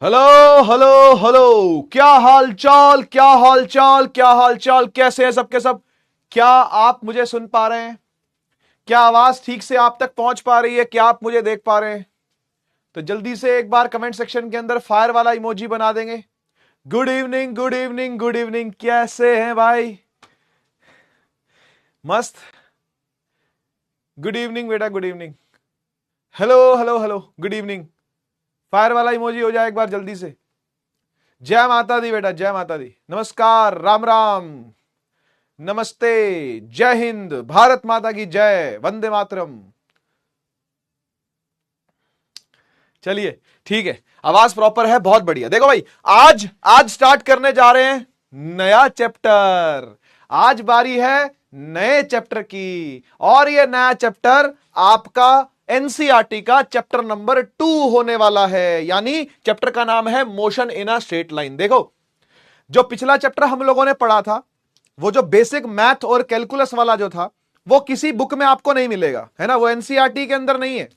Hello hello hello. क्या हाल चाल, क्या हाल चाल, क्या हाल चाल, कैसे हैं सबके सब। क्या आप मुझे सुन पा रहे हैं? क्या आवाज ठीक से आप तक पहुंच पा रही है? क्या आप मुझे देख पा रहे हैं? तो जल्दी से एक बार कमेंट सेक्शन के अंदर फायर वाला इमोजी बना देंगे। Good evening, good evening, good evening. कैसे हैं भाई? मस्त। गुड इवनिंग बेटा, good evening. Hello hello hello, good evening. Fire वाला इमोजी हो जाए एक बार जल्दी से। जय माता दी बेटा, जय माता दी। नमस्कार, राम राम, नमस्ते, जय हिंद, भारत माता की जय, वंदे मातरम। चलिए ठीक है, आवाज प्रॉपर है, बहुत बढ़िया। देखो भाई, आज आज स्टार्ट करने जा रहे हैं नया चैप्टर। आज बारी है नए चैप्टर की, और ये नया चैप्टर आपका एनसीईआरटी का चैप्टर नंबर 2 होने वाला है। यानी चैप्टर का नाम है motion in a straight line. देखो, जो पिछला चैप्टर हम लोगों ने पढ़ा था, वो जो बेसिक मैथ और कैलकुलस वाला जो था, वो किसी बुक में आपको नहीं मिलेगा, है ना, वो एनसीईआरटी के अंदर नहीं है।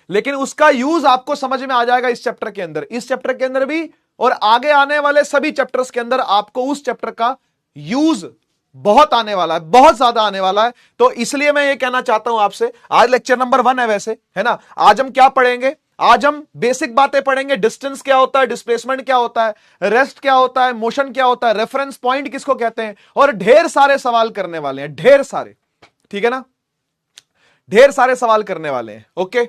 लेकिन उसका यूज आपको समझ में आ जाएगा इस चैप्टर के अंदर। इस चैप्टर के अंदर भी और आगे आने वाले सभी चैप्टर्स के अंदर आपको उस चैप्टर का यूज बहुत आने वाला है, बहुत ज्यादा आने वाला है। तो इसलिए मैं ये कहना चाहता हूं आपसे, आज लेक्चर नंबर 1 है वैसे, है ना। आज हम क्या पढ़ेंगे? आज हम बेसिक बातें पढ़ेंगे। डिस्टेंस क्या होता है, डिस्प्लेसमेंट क्या होता है, रेस्ट क्या होता है, मोशन क्या होता है, रेफरेंस पॉइंट किसको कहते हैं, और ढेर सारे सवाल करने वाले हैं, ढेर सारे। ठीक है ना, ढेर सारे सवाल करने वाले हैं। ओके,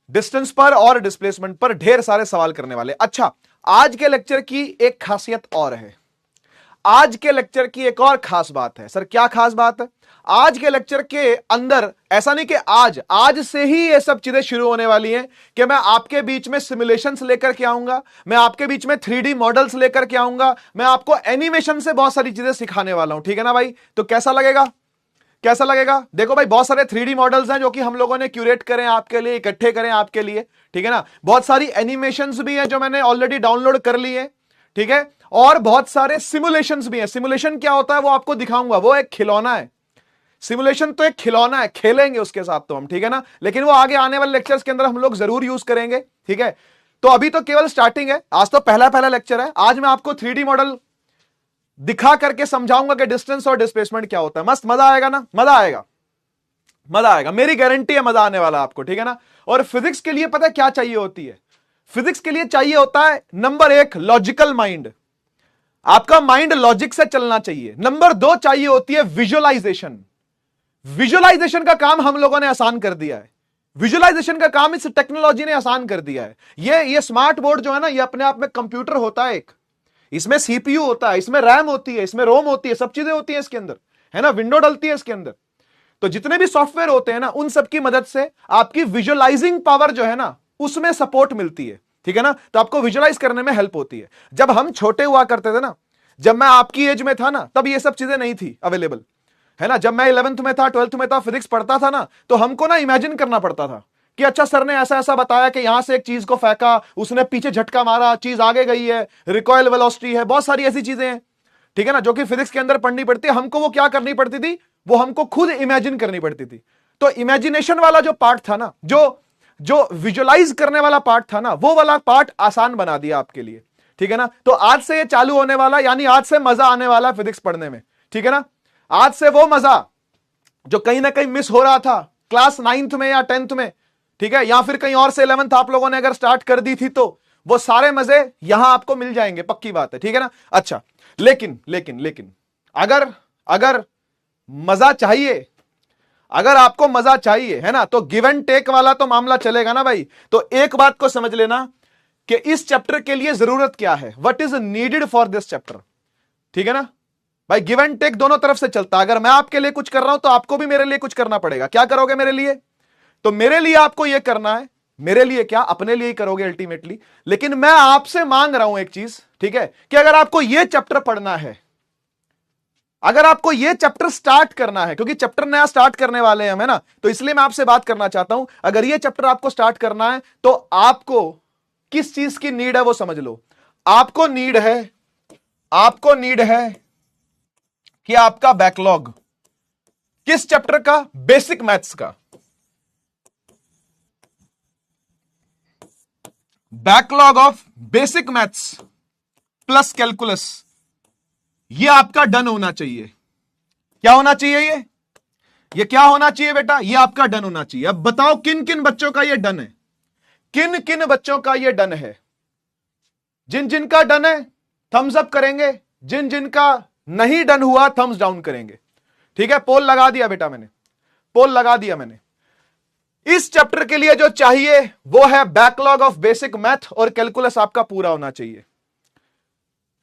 डिस्टेंस पर और डिस्प्लेसमेंट पर ढेर सारे सवाल करने वाले। अच्छा, आज के लेक्चर की एक खासियत और है। आज के लेक्चर की एक और खास बात है। सर क्या खास बात है? आज के लेक्चर के अंदर ऐसा नहीं कि आज से ही ये सब चीजें शुरू होने वाली हैं कि मैं आपके बीच में सिमुलेशंस लेकर के आऊंगा, मैं आपके बीच में 3D मॉडल्स लेकर के आऊंगा, मैं आपको एनिमेशन से बहुत सारी चीजें सिखाने वाला हूं। ठीक है ना भाई? तो कैसा लगेगा, कैसा लगेगा? देखो भाई, बहुत सारे 3D मॉडल्स हैं जो कि हम लोगों ने क्यूरेट करें आपके लिए, इकट्ठे करें आपके लिए। ठीक है ना, बहुत सारी एनिमेशंस भी हैं जो मैंने ऑलरेडी डाउनलोड कर ली है। ठीक है, और बहुत सारे सिमुलेशंस भी हैं। सिमुलेशन क्या होता है वो आपको दिखाऊंगा, वो एक खिलौना है। सिमुलेशन तो एक खिलौना है, खेलेंगे उसके साथ तो हम, ठीक है ना, लेकिन वो आगे आने वाले लेक्चर्स के अंदर हम लोग जरूर यूज करेंगे। ठीक है, तो अभी तो केवल स्टार्टिंग है, आज तो पहला पहला लेक्चर है। आज मैं आपको 3D मॉडल दिखा करके समझाऊंगा कि डिस्टेंस और डिस्प्लेसमेंट क्या होता है। मस्त मजा आएगा ना, मजा आएगा, मजा आएगा, मेरी गारंटी है, मजा आने वाला आपको। ठीक है ना। और फिजिक्स के लिए पता है क्या चाहिए होती है? फिजिक्स के लिए चाहिए होता है नंबर 1 लॉजिकल माइंड। आपका माइंड लॉजिक से चलना चाहिए। नंबर 2 चाहिए होती है विजुअलाइजेशन। विजुअलाइजेशन का काम हम लोगों ने आसान कर दिया है। विजुअलाइजेशन का काम इस टेक्नोलॉजी ने आसान कर दिया है। ये स्मार्ट बोर्ड जो है ना, ये अपने आप में कंप्यूटर होता है एक। इसमें सीपीयू होता है, इसमें रैम होती है, इसमें रोम होती है, सब चीजें होती है इसके अंदर, है ना, विंडो डलती है इसके अंदर। तो जितने भी सॉफ्टवेयर होते हैं ना, उन सब की मदद से आपकी विजुअलाइजिंग पावर जो है ना, उसमें सपोर्ट मिलती है। ठीक है ना, तो आपको विजुअलाइज करने में हेल्प होती है। जब हम छोटे हुआ करते थे ना, जब मैं आपकी एज में था ना, तब ये सब चीजें नहीं थी अवेलेबल, है ना। जब मैं 11th में था, 12th में था, फिजिक्स पढ़ता था ना, तो हमको ना इमेजिन करना पड़ता था कि अच्छा सर ने ऐसा ऐसा बताया कि यहां से एक चीज को फेंका, उसने पीछे झटका मारा, चीज आगे गई है, रिकॉइल वेलोसिटी है, बहुत सारी ऐसी चीजें हैं। ठीक है ना, जो कि फिजिक्स के अंदर पढ़नी पड़ती है हमको। वो क्या करनी पड़ती थी, वो हमको खुद इमेजिन करनी पड़ती थी। तो इमेजिनेशन वाला जो पार्ट था ना, जो जो विजुअलाइज करने वाला पार्ट था ना, वो वाला पार्ट आसान बना दिया आपके लिए। ठीक है ना, तो आज से ये चालू होने वाला, यानी आज से मजा आने वाला फिजिक्स पढ़ने में। ठीक है ना, आज से वो मजा जो कहीं ना कहीं मिस हो रहा था क्लास 9th में या 10th में, ठीक है, या फिर कहीं और से 11th आप लोगों ने अगर स्टार्ट कर दी थी, तो वो सारे मजे यहां आपको मिल जाएंगे, पक्की बात है। ठीक है ना। अच्छा, लेकिन लेकिन लेकिन अगर अगर मजा चाहिए, अगर आपको मजा चाहिए, है ना, तो गिव एंड टेक वाला तो मामला चलेगा ना भाई। तो एक बात को समझ लेना कि इस चैप्टर के लिए जरूरत क्या है, what is needed for this chapter. ठीक है ना भाई, गिव एंड टेक दोनों तरफ से चलता है। अगर मैं आपके लिए कुछ कर रहा हूं तो आपको भी मेरे लिए कुछ करना पड़ेगा। क्या करोगे मेरे लिए? तो मेरे लिए आपको यह करना है, मेरे लिए क्या, अपने लिए ही करोगे अल्टीमेटली। लेकिन मैं आपसे मांग रहा हूं एक चीज, ठीक है, कि अगर आपको यह चैप्टर पढ़ना है, अगर आपको यह चैप्टर स्टार्ट करना है, क्योंकि चैप्टर नया स्टार्ट करने वाले हैं हम, है ना, तो इसलिए मैं आपसे बात करना चाहता हूं। अगर यह चैप्टर आपको स्टार्ट करना है तो आपको किस चीज की नीड है वो समझ लो। आपको नीड है, आपको नीड है कि आपका बैकलॉग किस चैप्टर का, बेसिक मैथ्स का। Backlog of basic maths plus calculus, ये आपका डन होना चाहिए। क्या होना चाहिए? ये क्या होना चाहिए बेटा? ये आपका डन होना चाहिए। अब बताओ किन किन बच्चों का ये डन है, किन किन बच्चों का ये डन है? जिन जिन का डन है थम्स अप करेंगे, जिन जिन का नहीं डन हुआ थम्स डाउन करेंगे। ठीक है, पोल लगा दिया बेटा मैंने, पोल लगा दिया मैंने। इस चैप्टर के लिए जो चाहिए वो है बैकलॉग ऑफ बेसिक मैथ और कैलकुलस आपका पूरा होना चाहिए,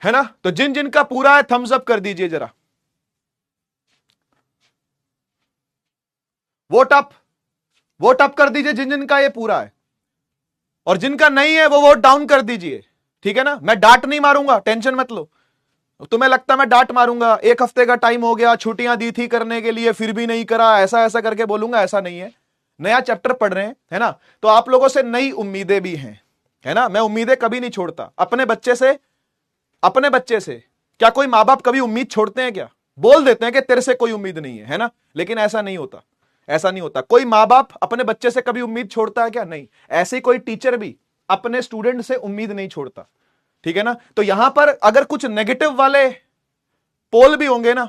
है ना? तो जिन जिन का पूरा है थम्स अप कर दीजिए जरा, वोट अप कर दीजिए जिन जिन का ये पूरा है, और जिनका नहीं है वो वोट डाउन कर दीजिए। ठीक है ना? मैं डांट नहीं मारूंगा, टेंशन मत लो। तुम्हें लगता है मैं डांट मारूंगा, एक हफ्ते का टाइम हो गया, छुट्टियां दी थी करने के लिए फिर भी नहीं करा, ऐसा ऐसा करके बोलूंगा, ऐसा नहीं है। नया चैप्टर पढ़ रहे हैं, है ना? तो आप लोगों से नई उम्मीदें भी हैं, है ना? मैं उम्मीदें कभी नहीं छोड़ता अपने बच्चे से। क्या कोई माँ बाप कभी उम्मीद छोड़ते हैं क्या? बोल देते हैं कि तेरे से कोई उम्मीद नहीं है ना? लेकिन ऐसा नहीं होता, ऐसा नहीं होता। कोई माँ बाप अपने बच्चे से कभी उम्मीद छोड़ता है क्या? नहीं। ऐसे कोई टीचर भी अपने स्टूडेंट से उम्मीद नहीं छोड़ता। ठीक है ना? तो यहां पर अगर कुछ नेगेटिव वाले पोल भी होंगे ना,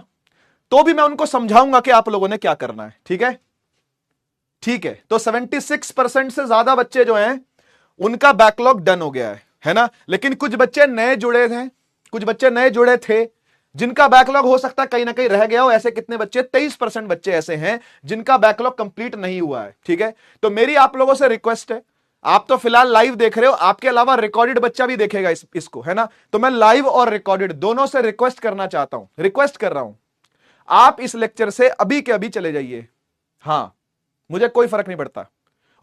तो भी मैं उनको समझाऊंगा कि आप लोगों ने क्या करना है। ठीक है, ठीक है। तो 76% से ज्यादा बच्चे जो हैं उनका बैकलॉग डन हो गया है ना? लेकिन कुछ बच्चे नए जुड़े थे, कुछ बच्चे नए जुड़े थे जिनका बैकलॉग हो सकता है कहीं ना कहीं रह गया हो। ऐसे कितने बच्चे? 23% बच्चे ऐसे हैं जिनका बैकलॉग कंप्लीट नहीं हुआ है। ठीक है, तो मेरी आप लोगों से रिक्वेस्ट है, आप तो फिलहाल लाइव देख रहे हो, आपके अलावा रिकॉर्डेड बच्चा भी देखेगा इसको, है ना? तो मैं लाइव और रिकॉर्डेड दोनों से रिक्वेस्ट करना चाहता हूं, रिक्वेस्ट कर रहा हूं, आप इस लेक्चर से अभी के अभी चले जाइए। हां, मुझे कोई फर्क नहीं पड़ता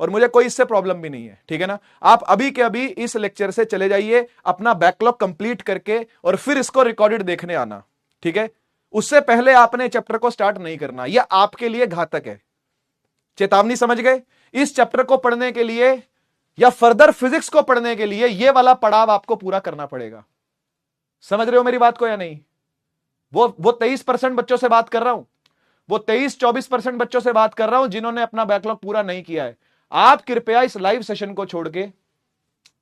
और मुझे कोई इससे प्रॉब्लम भी नहीं है। ठीक है ना? आप अभी के अभी इस लेक्चर से चले जाइए, अपना बैकलॉग कंप्लीट करके और फिर इसको रिकॉर्डेड देखने आना। ठीक है, उससे पहले आपने चैप्टर को स्टार्ट नहीं करना, यह आपके लिए घातक है। चेतावनी समझ गए? इस चैप्टर को पढ़ने के लिए या फर्दर फिजिक्स को पढ़ने के लिए यह वाला पड़ाव आपको पूरा करना पड़ेगा। समझ रहे हो मेरी बात को या नहीं? वो 23% बच्चों से बात कर रहा हूं, वो 23-24% बच्चों से बात कर रहा हूं जिन्होंने अपना बैकलॉग पूरा नहीं किया है। आप कृपया इस लाइव सेशन को छोड़ के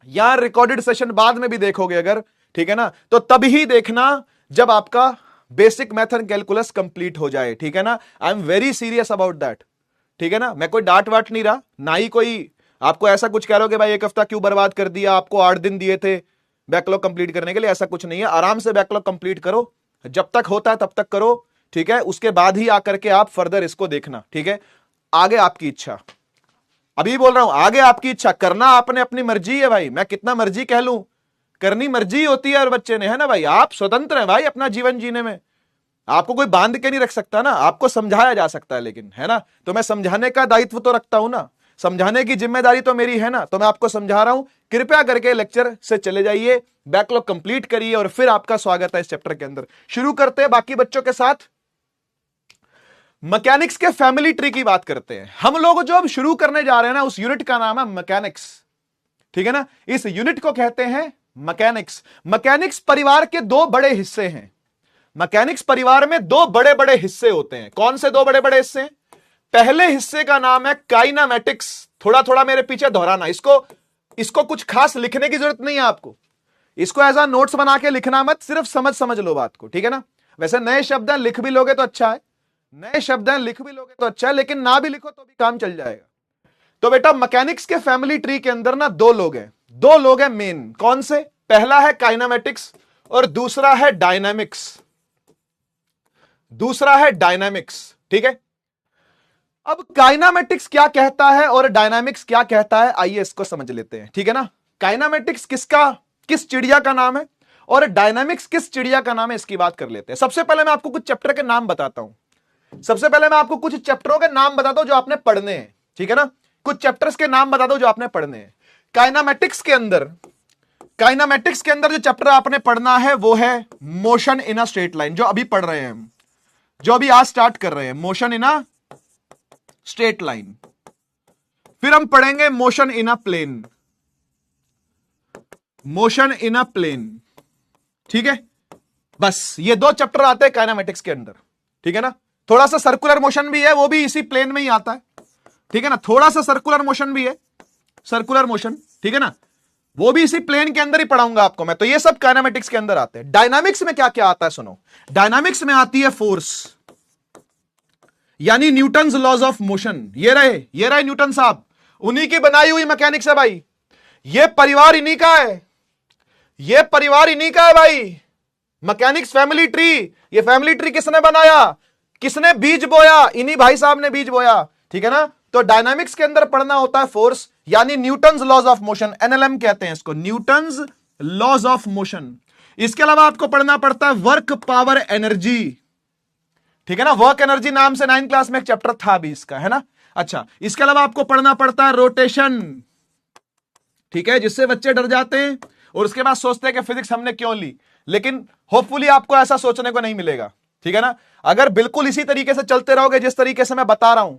या रिकॉर्डेड सेशन बाद में भी देखोगे अगर, ठीक है ना, तो तब ही देखना जब आपका basic math and calculus complete हो जाए। ठीक है ना? I am very serious about that. ठीक है ना? मैं कोई डांट वाट नहीं रहा, ना ही कोई आपको ऐसा कुछ कह रहा हो कि भाई एक हफ्ता क्यों बर्बाद कर दिया, आपको 8 दिन दिए थे बैकलॉग कंप्लीट करने के लिए। ऐसा कुछ नहीं है, आराम से बैकलॉग कंप्लीट करो, जब तक होता है तब तक करो। ठीक है, उसके बाद ही आकर के आप फर्दर इसको देखना। ठीक है, आगे आपकी इच्छा, अभी बोल रहा हूं, आगे आपकी इच्छा, करना आपने अपनी मर्जी है भाई, मैं कितना मर्जी कह लूं, करनी मर्जी होती है हर बच्चे ने, है ना भाई? आप स्वतंत्र हैं भाई अपना जीवन जीने में, आपको कोई बांध के नहीं रख सकता ना, आपको समझाया जा सकता है लेकिन, है ना? तो मैं समझाने का दायित्व तो रखता हूं ना, समझाने की जिम्मेदारी तो मेरी है ना, तो मैं आपको समझा रहा हूं। कृपया करके लेक्चर से चले जाइए, बैकलॉग कंप्लीट करिए और फिर आपका स्वागत है इस चैप्टर के अंदर। शुरू करते हैं बाकी बच्चों के साथ, मैकेनिक्स के फैमिली ट्री की बात करते हैं। हम लोग जो अब शुरू करने जा रहे हैं ना, उस यूनिट का नाम है मैकेनिक्स। ठीक है ना? इस यूनिट को कहते हैं मैकेनिक्स। मैकेनिक्स परिवार के 2 बड़े हिस्से हैं। मैकेनिक्स परिवार में 2 बड़े बड़े हिस्से होते हैं। कौन से 2 बड़े बड़े हिस्से हैं? पहले हिस्से का नाम है काइनामेटिक्स। थोड़ा थोड़ा मेरे पीछे दोहराना, इसको कुछ खास लिखने की जरूरत नहीं है आपको, इसको ऐसा नोट्स बना के लिखना मत, सिर्फ समझ लो बात को। ठीक है ना? वैसे नए शब्द लिख भी लोगे तो अच्छा है, नए शब्द लिख भी लोगे तो अच्छा है, लेकिन ना भी लिखो तो भी काम चल जाएगा। तो बेटा मैकेनिक्स के फैमिली ट्री के अंदर ना 2 लोग हैं मेन। कौन से? पहला है काइनामेटिक्स और दूसरा है डायनामिक्स। ठीक है, अब काइनामेटिक्स क्या कहता है और डायनामिक्स क्या कहता है, आइए इसको समझ लेते हैं। ठीक है ना? काइनामेटिक्स किस चिड़िया का नाम है और डायनामिक्स किस चिड़िया का नाम है, इसकी बात कर लेते हैं। सबसे पहले मैं आपको कुछ चैप्टर के नाम बताता हूं, सबसे पहले मैं आपको कुछ चैप्टरों के नाम बताता हूं जो आपने पढ़ने हैं। ठीक है ना? कुछ चैप्टर्स के नाम बता दो जो आपने पढ़ने हैं। काइनामेटिक्स के अंदर जो चैप्टर आपने पढ़ना है वो है motion in a straight line, जो अभी पढ़ रहे हैं हम, जो अभी आज स्टार्ट कर रहे हैं, motion in a straight line. फिर हम पढ़ेंगे मोशन इन अ प्लेन। ठीक है, बस ये 2 चैप्टर आते हैं काइनामेटिक्स के अंदर। ठीक है ना? थोड़ा सा सर्कुलर मोशन भी है, वो भी इसी प्लेन में ही आता है। ठीक है ना? थोड़ा सा सर्कुलर मोशन भी है, सर्कुलर मोशन। ठीक है ना? वो भी इसी प्लेन के अंदर ही पढ़ाऊंगा आपको मैं। तो ये सब काइनेमेटिक्स के अंदर आते हैं। डायनामिक्स में क्या क्या आता है सुनो। डायनामिक्स में आती है फोर्स, यानी न्यूटन्स लॉज ऑफ मोशन। ये रहे न्यूटन साहब, उन्हीं की बनाई हुई मैकेनिक्स है भाई। ये परिवार इन्हीं का है, ये परिवार इन्हीं का है भाई। मैकेनिक्स फैमिली ट्री, ये फैमिली ट्री किसने बनाया, किसने बीज बोया, इन्हीं भाई साहब ने बीज बोया, ठीक है ना। तो डायनामिक्स के अंदर पढ़ना होता है फोर्स, यानी Newton's laws of motion, NLM कहते हैं इसको, न्यूटन्स लॉज ऑफ मोशन। इसके अलावा आपको पढ़ना पड़ता है वर्क पावर एनर्जी, ठीक है ना। वर्क एनर्जी नाम से 9th क्लास में एक चैप्टर था भी इसका, है ना। अच्छा, इसके अलावा आपको पढ़ना पड़ता है रोटेशन, ठीक है, जिससे बच्चे डर जाते हैं और उसके बाद सोचते हैं कि फिजिक्स हमने क्यों ली। लेकिन होपफुली आपको ऐसा सोचने को नहीं मिलेगा, ठीक है ना। अगर बिल्कुल इसी तरीके से चलते रहोगे, जिस तरीके से मैं बता रहा हूं,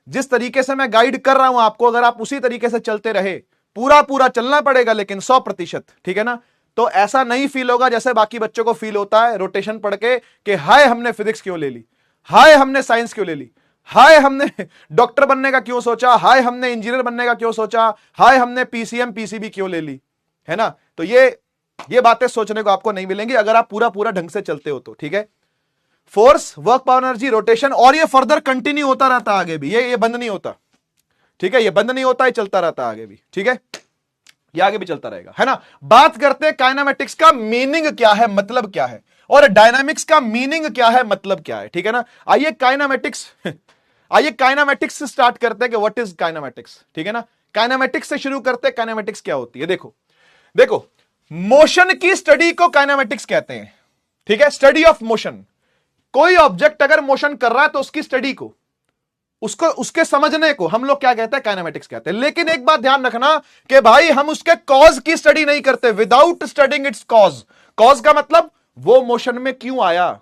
जिस तरीके से मैं गाइड कर रहा हूं आपको, अगर आप उसी तरीके से चलते रहे, पूरा चलना पड़ेगा लेकिन 100%, ठीक है ना। तो ऐसा नहीं फील होगा जैसे बाकी बच्चों को फील होता है रोटेशन पढ़ के कि हाय हमने फिजिक्स क्यों ले ली, हाय हमने साइंस क्यों ले ली, हाय हमने डॉक्टर बनने का क्यों सोचा, हाय हमने इंजीनियर बनने का क्यों सोचा, हाय हमने पीसीएम पीसीबी क्यों ले ली, है ना। तो ये बातें सोचने को आपको नहीं मिलेंगी अगर आप पूरा ढंग से चलते हो तो, ठीक है। Force, work power energy, rotation, और ये फर्दर कंटिन्यू होता रहता आगे भी, ये बंद नहीं होता, ठीक है। ये बंद नहीं होता, ये चलता रहता आगे भी, ठीक है। ये आगे भी चलता रहेगा, है ना। बात करते हैं काइनेमेटिक्स का मीनिंग क्या है, मतलब क्या है, और डायनामिक्स का मीनिंग क्या है, मतलब क्या है, ठीक है ना। आइए काइनेमेटिक्स से स्टार्ट करते हैं कि व्हाट इज काइनेमेटिक्स, ठीक है ना। काइनेमेटिक्स से शुरू करते हैं, काइनेमेटिक्स क्या होती है। देखो मोशन की स्टडी को काइनेमेटिक्स कहते हैं, ठीक है। स्टडी ऑफ मोशन, कोई ऑब्जेक्ट अगर मोशन कर रहा है तो उसकी स्टडी को, उसके समझने को हम लोग क्या कहते हैं, काइनेमेटिक्स कहते हैं। लेकिन एक बात ध्यान रखना कि भाई हम उसके कॉज की स्टडी नहीं करते, without studying it's cause. Cause का मतलब वो मोशन में क्यों आया,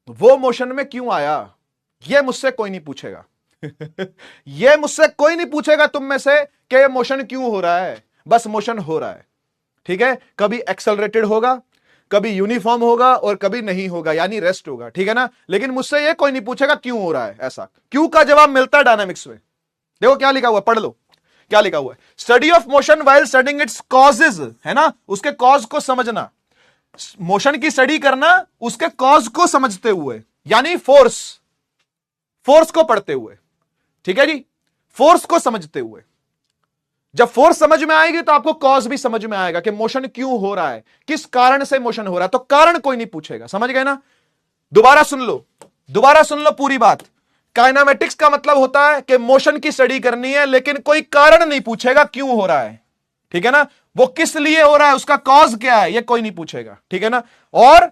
वो मोशन में क्यों आया, ये मुझसे कोई नहीं पूछेगा ये मुझसे कोई नहीं पूछेगा तुम में से कि ये मोशन क्यों हो रहा है, बस मोशन हो रहा है, ठीक है। कभी एक्सेलरेटेड होगा, कभी यूनिफॉर्म होगा और कभी नहीं होगा, यानी रेस्ट होगा, ठीक है ना। लेकिन मुझसे ये कोई नहीं पूछेगा क्यों हो रहा है ऐसा। क्यों का जवाब मिलता है डायनामिक्स में। देखो क्या लिखा हुआ है, पढ़ लो क्या लिखा हुआ है। Study of motion while studying its causes, है ना, उसके कॉज को समझना, मोशन की स्टडी करना उसके कॉज को समझते हुए, यानी फोर्स को पढ़ते हुए, ठीक है जी, फोर्स को समझते हुए। जब फोर्स समझ में आएगी तो आपको कॉज भी समझ में आएगा कि मोशन क्यों हो रहा है, किस कारण से मोशन हो रहा है। तो कारण कोई नहीं पूछेगा, समझ गए ना। दोबारा सुन लो पूरी बात। काइनेमेटिक्स का मतलब होता है कि मोशन की स्टडी करनी है लेकिन कोई कारण नहीं पूछेगा क्यों हो रहा है, ठीक है ना। वो किस लिए हो रहा है, उसका कॉज क्या है, ये कोई नहीं पूछेगा, ठीक है ना। और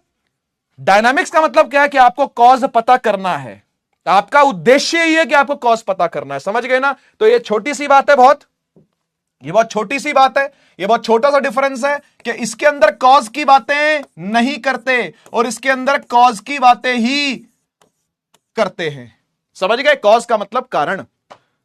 डायनामिक्स का मतलब क्या है कि आपको कॉज पता करना है, आपका उद्देश्य ही है कि आपको कॉज पता करना है, समझ गए ना। तो ये छोटी सी बात है, ये बहुत छोटी सी बात है, ये बहुत छोटा सा डिफरेंस है कि इसके अंदर कॉज की बातें नहीं करते और इसके अंदर कॉज की बातें ही करते हैं, समझ गए। कॉज का मतलब कारण,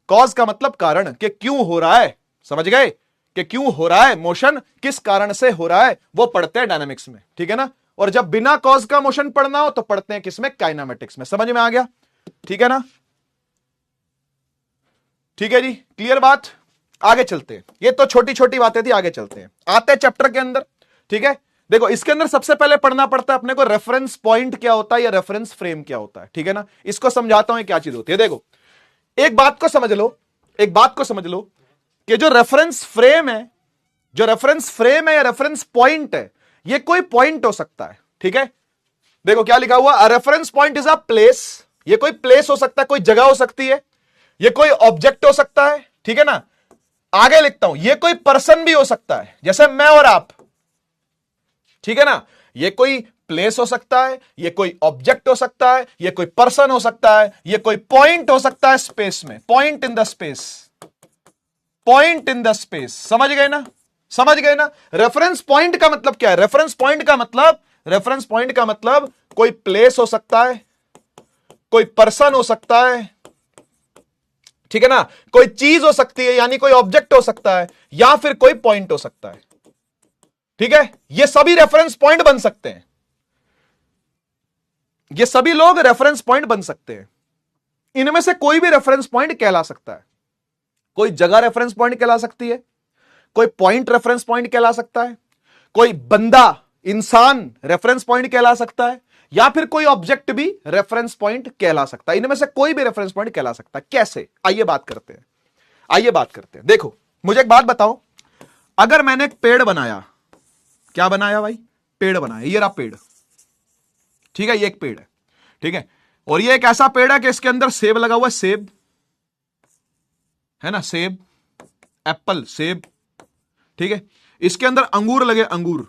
कॉज का मतलब कारण कि क्यों हो रहा है, समझ गए, कि क्यों हो रहा है मोशन, किस कारण से हो रहा है, वो पढ़ते हैं डायनामिक्स में, ठीक है ना। और जब बिना कॉज का मोशन पढ़ना हो तो पढ़ते हैं किसमें, काइनेमेटिक्स में। समझ में आ गया, ठीक है ना। ठीक है जी, क्लियर बात। आगे चलते हैं, ये तो छोटी छोटी बातें थी, आगे चलते हैं, आते हैं चैप्टर के अंदर, ठीक है। देखो इसके अंदर सबसे पहले पढ़ना पड़ता है अपने को रेफरेंस पॉइंट क्या होता है या रेफरेंस फ्रेम क्या होता है, ठीक है ना। इसको समझाता हूं क्या चीज होती है। देखो एक बात को समझ लो कि जो रेफरेंस फ्रेम है या रेफरेंस पॉइंट है, ये कोई पॉइंट हो सकता है, ठीक है। देखो क्या लिखा हुआ, reference point is a place, ये कोई प्लेस हो सकता है, कोई जगह हो सकती है, ये कोई ऑब्जेक्ट हो सकता है, ठीक है ना। आगे लिखता हूं, ये कोई पर्सन भी हो सकता है, जैसे मैं और आप, ठीक है ना। ये कोई प्लेस हो सकता है, ये कोई ऑब्जेक्ट हो सकता है, ये कोई पर्सन हो सकता है, ये कोई पॉइंट हो सकता है स्पेस में, पॉइंट इन द स्पेस, समझ गए ना। रेफरेंस पॉइंट का मतलब क्या है, रेफरेंस पॉइंट का मतलब कोई प्लेस हो सकता है, कोई पर्सन हो सकता है, ठीक है ना, कोई चीज हो सकती है यानी कोई ऑब्जेक्ट हो सकता है, या फिर कोई पॉइंट हो सकता है, ठीक है। ये सभी रेफरेंस पॉइंट बन सकते हैं, ये सभी लोग रेफरेंस पॉइंट बन सकते हैं, इनमें से कोई भी रेफरेंस पॉइंट कहला सकता है, कोई जगह रेफरेंस पॉइंट कहला सकती है, कोई पॉइंट रेफरेंस पॉइंट कहला सकता है, कोई बंदा इंसान रेफरेंस पॉइंट कहला सकता है, या फिर कोई ऑब्जेक्ट भी रेफरेंस पॉइंट कहला सकता है। इनमें से कोई भी रेफरेंस पॉइंट कहला सकता है। कैसे? आइए बात करते हैं, आइए बात करते हैं। देखो मुझे एक बात बताओ, अगर मैंने एक पेड़ बनाया, क्या बनाया भाई? पेड़ बनाया। ये रहा पेड़, ठीक है, ये एक पेड़ है, ठीक है, और ये एक ऐसा पेड़ है कि इसके अंदर सेब लगा हुआ है, सेब है ना, सेब, एप्पल, सेब, ठीक है, इसके अंदर अंगूर लगे, अंगूर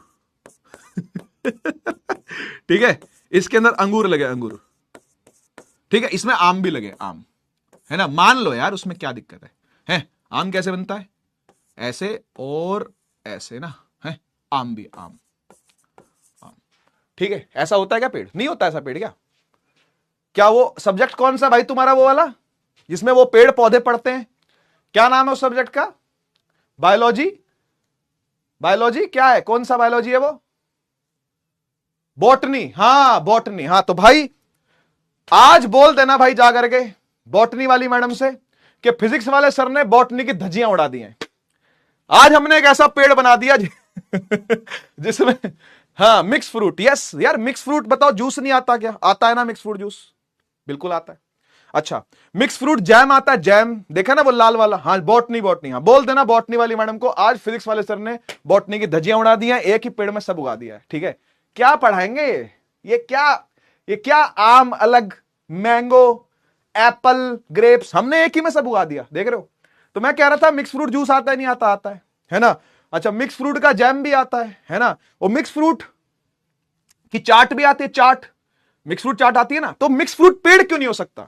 ठीक है, इसके अंदर अंगूर लगे, अंगूर, ठीक है, इसमें आम भी लगे, आम, है ना, मान लो यार, उसमें क्या दिक्कत है? आम कैसे बनता है? ऐसे और ऐसे ना, है, आम भी, आम, ठीक है। ऐसा होता है क्या पेड़? नहीं होता ऐसा पेड़। क्या वो सब्जेक्ट कौन सा भाई तुम्हारा, वो वाला जिसमें वो पेड़ पौधे पढ़ते हैं? क्या नाम है उस सब्जेक्ट का? बायोलॉजी। बायोलॉजी क्या है? कौन सा बायोलॉजी है वो? बॉटनी। हाँ बॉटनी। हाँ तो भाई आज बोल देना भाई जा करके बॉटनी वाली मैडम से कि फिजिक्स वाले सर ने बॉटनी की धज्जियां उड़ा दी हैं। आज हमने एक ऐसा पेड़ बना दिया जिसमें हाँ मिक्स फ्रूट। यस यार, मिक्स फ्रूट बताओ, जूस नहीं आता क्या? आता है ना मिक्स फ्रूट जूस, बिल्कुल आता है। अच्छा, मिक्स फ्रूट जैम आता है, जैम देखा ना वो लाल वाला? हाँ बॉटनी, बॉटनी। हाँ बोल देना बॉटनी वाली मैडम को आज फिजिक्स वाले सर ने बॉटनी की धज्जियां उड़ा दी हैं, एक ही पेड़ में सब उगा दिया है। ठीक है, क्या पढ़ाएंगे ये क्या आम अलग, मैंगो, एप्पल, ग्रेप्स, हमने एक ही में सब उगा दिया। देख रहे हो? तो मैं कह रहा था मिक्स फ्रूट जूस आता है, नहीं आता? आता है ना? अच्छा, मिक्स फ्रूट का जैम भी आता है ना? वो मिक्स फ्रूट की चाट भी आती है, चाट, मिक्स फ्रूट चाट आती है ना? तो मिक्स फ्रूट पेड़ क्यों नहीं हो सकता?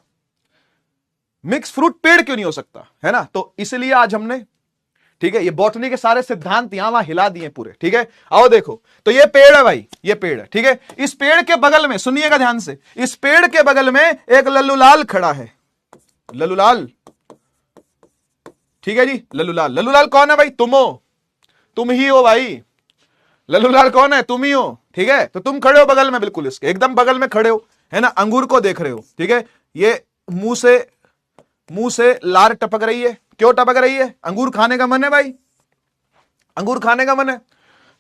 मिक्स फ्रूट पेड़ क्यों नहीं हो सकता, है ना? तो इसलिए आज हमने, ठीक है, ये बॉटनी के सारे सिद्धांत यहां वहां हिला दिए पूरे। ठीक है, आओ देखो, तो ये पेड़ है भाई, ये पेड़ है, ठीक है। इस पेड़ के बगल में, सुनिएगा ध्यान से, इस पेड़ के बगल में एक लल्लूलाल खड़ा है, लल्लूलाल, ठीक है जी, लल्लूलाल। लल्लूलाल कौन है भाई? तुम हो, तुम ही हो भाई। लल्लूलाल कौन है? तुम ही हो, ठीक है। तो तुम खड़े हो बगल में, बिल्कुल इसके एकदम बगल में खड़े हो, है ना, अंगूर को देख रहे हो, ठीक है। ये मुंह से लार टपक रही है। क्यों टपक रही है? अंगूर खाने का मन है भाई, अंगूर खाने का मन है,